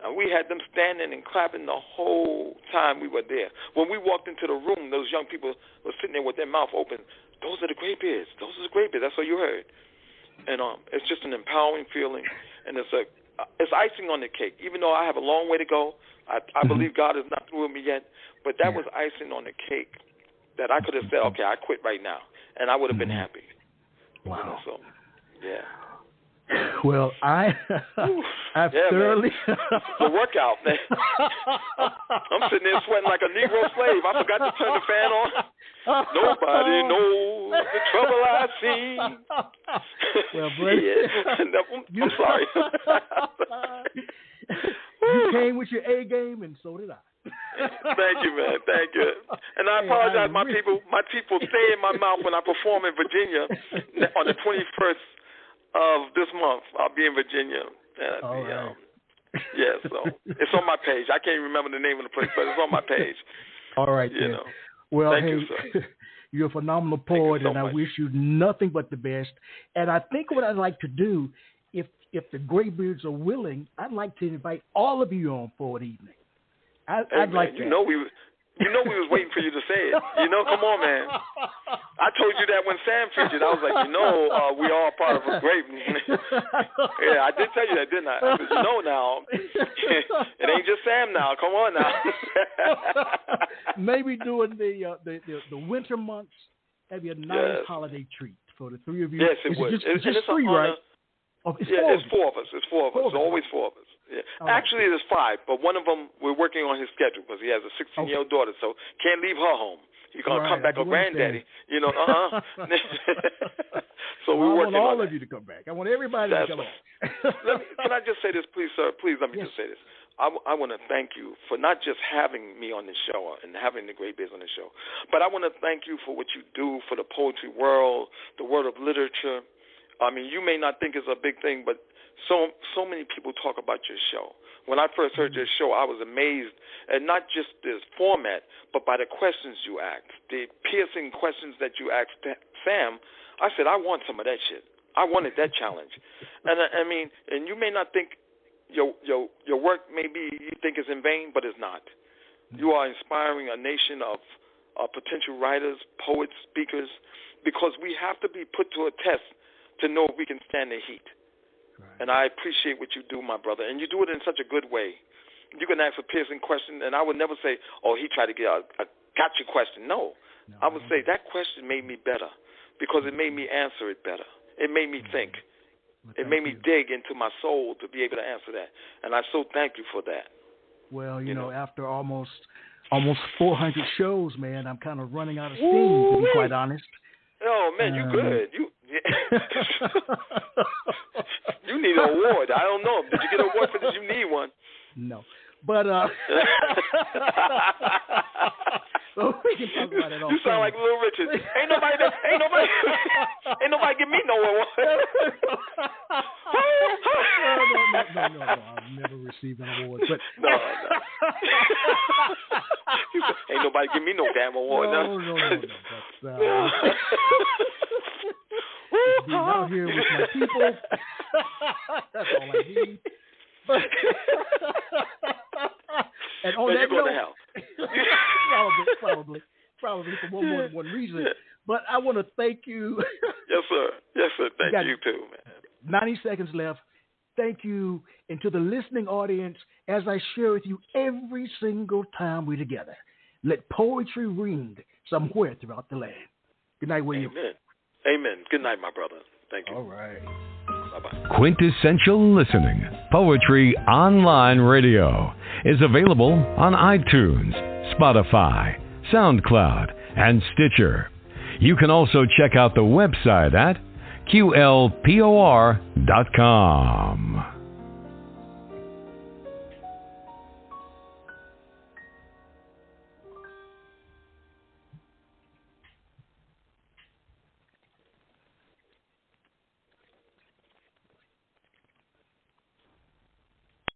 Speaker 4: And we had them standing and clapping the whole time we were there. When we walked into the room, those young people were sitting there with their mouth open. Those are the graybeards. Those are the graybeards. That's what you heard. And it's just an empowering feeling, and it's icing on the cake. Even though I have a long way to go, I believe God is not through with me yet, but that was icing on the cake that I could have said, okay, I quit right now, and I would have been happy. Wow. You know, so, yeah.
Speaker 3: Well, I've thoroughly...
Speaker 4: The workout, man. I'm sitting there sweating like a Negro slave. I forgot to turn the fan on. Nobody knows the trouble I see.
Speaker 3: Well, brother,
Speaker 4: I'm sorry.
Speaker 3: You came with your A game, and so did I.
Speaker 4: Thank you, man. Thank you. And I apologize. My people stay in my mouth when I perform in Virginia on the 21st of this month. I'll be in Virginia. Yeah, so it's on my page. I can't remember the name of the place, but it's on my page.
Speaker 3: All right,
Speaker 4: you know.
Speaker 3: Well,
Speaker 4: thank
Speaker 3: hey,
Speaker 4: you, sir.
Speaker 3: You're a phenomenal poet,
Speaker 4: so
Speaker 3: and I
Speaker 4: much.
Speaker 3: wish you nothing but the best. And I think what I'd like to do, if the Graybeards are willing, I'd like to invite all of you on for an evening. I'd like that.
Speaker 4: You know we was waiting for you to say it. You know, come on, man. I told you that when Sam featured. I was like, we all part of a great. Yeah, I did tell you that, didn't I? I said, now, it ain't just Sam now. Come on now.
Speaker 3: Maybe during the winter months, that'd be a nice holiday treat for the three of you.
Speaker 4: Yes, it would.
Speaker 3: It's just three, right? Oh, it's
Speaker 4: four of us. It's always four of us. Yeah. Actually, there's five, but one of them we're working on his schedule because he has a 16-year-old daughter, so can't leave her home. He's gonna come back with granddaddy. You know, So we're working on
Speaker 3: all of you to come back. I want everybody to come back.
Speaker 4: Can I just say this, please, sir? Please let me just say this. I want to thank you for not just having me on the show and having the Graybeards on the show, but I want to thank you for what you do for the poetry world, the world of literature. I mean, you may not think it's a big thing, but so many people talk about your show. When I first heard your show, I was amazed, and not just this format, but by the questions you asked, the piercing questions that you asked Sam. I said, I want some of that shit. I wanted that challenge. And I mean, and you may not think your work maybe you think is in vain, but it's not. You are inspiring a nation of potential writers, poets, speakers, because we have to be put to a test to know if we can stand the heat. Right. And I appreciate what you do, my brother. And you do it in such a good way. You can ask a piercing question, and I would never say, he tried to get a gotcha question. No. I would say that question made me better because it made me answer it better. It made me think. It made me dig into my soul to be able to answer that. And I so thank you for that.
Speaker 3: Well, you know, after almost 400 shows, man, I'm kind of running out of steam, to be quite honest.
Speaker 4: Oh, man, you good. You need an award. I don't know. Did you get an award for this? You need one.
Speaker 3: No. But so we can talk about it all.
Speaker 4: You sound like Little Richard. Ain't nobody give me no award.
Speaker 3: No. I've never received an award. But
Speaker 4: no. Ain't nobody give me no damn award.
Speaker 3: No. Being out here with my people. That's all I need. And on that note, probably for more than one reason. But I want to thank you.
Speaker 4: Yes, sir. Thank you too, man.
Speaker 3: 90 seconds left. Thank you, and to the listening audience, as I share with you every single time we're together, let poetry ring somewhere throughout the land. Good night, William.
Speaker 4: Amen. Good night, my brother. Thank you.
Speaker 3: All right.
Speaker 4: Bye-bye.
Speaker 2: Quintessential Listening, Poetry Online Radio, is available on iTunes, Spotify, SoundCloud, and Stitcher. You can also check out the website at QLPOR.com.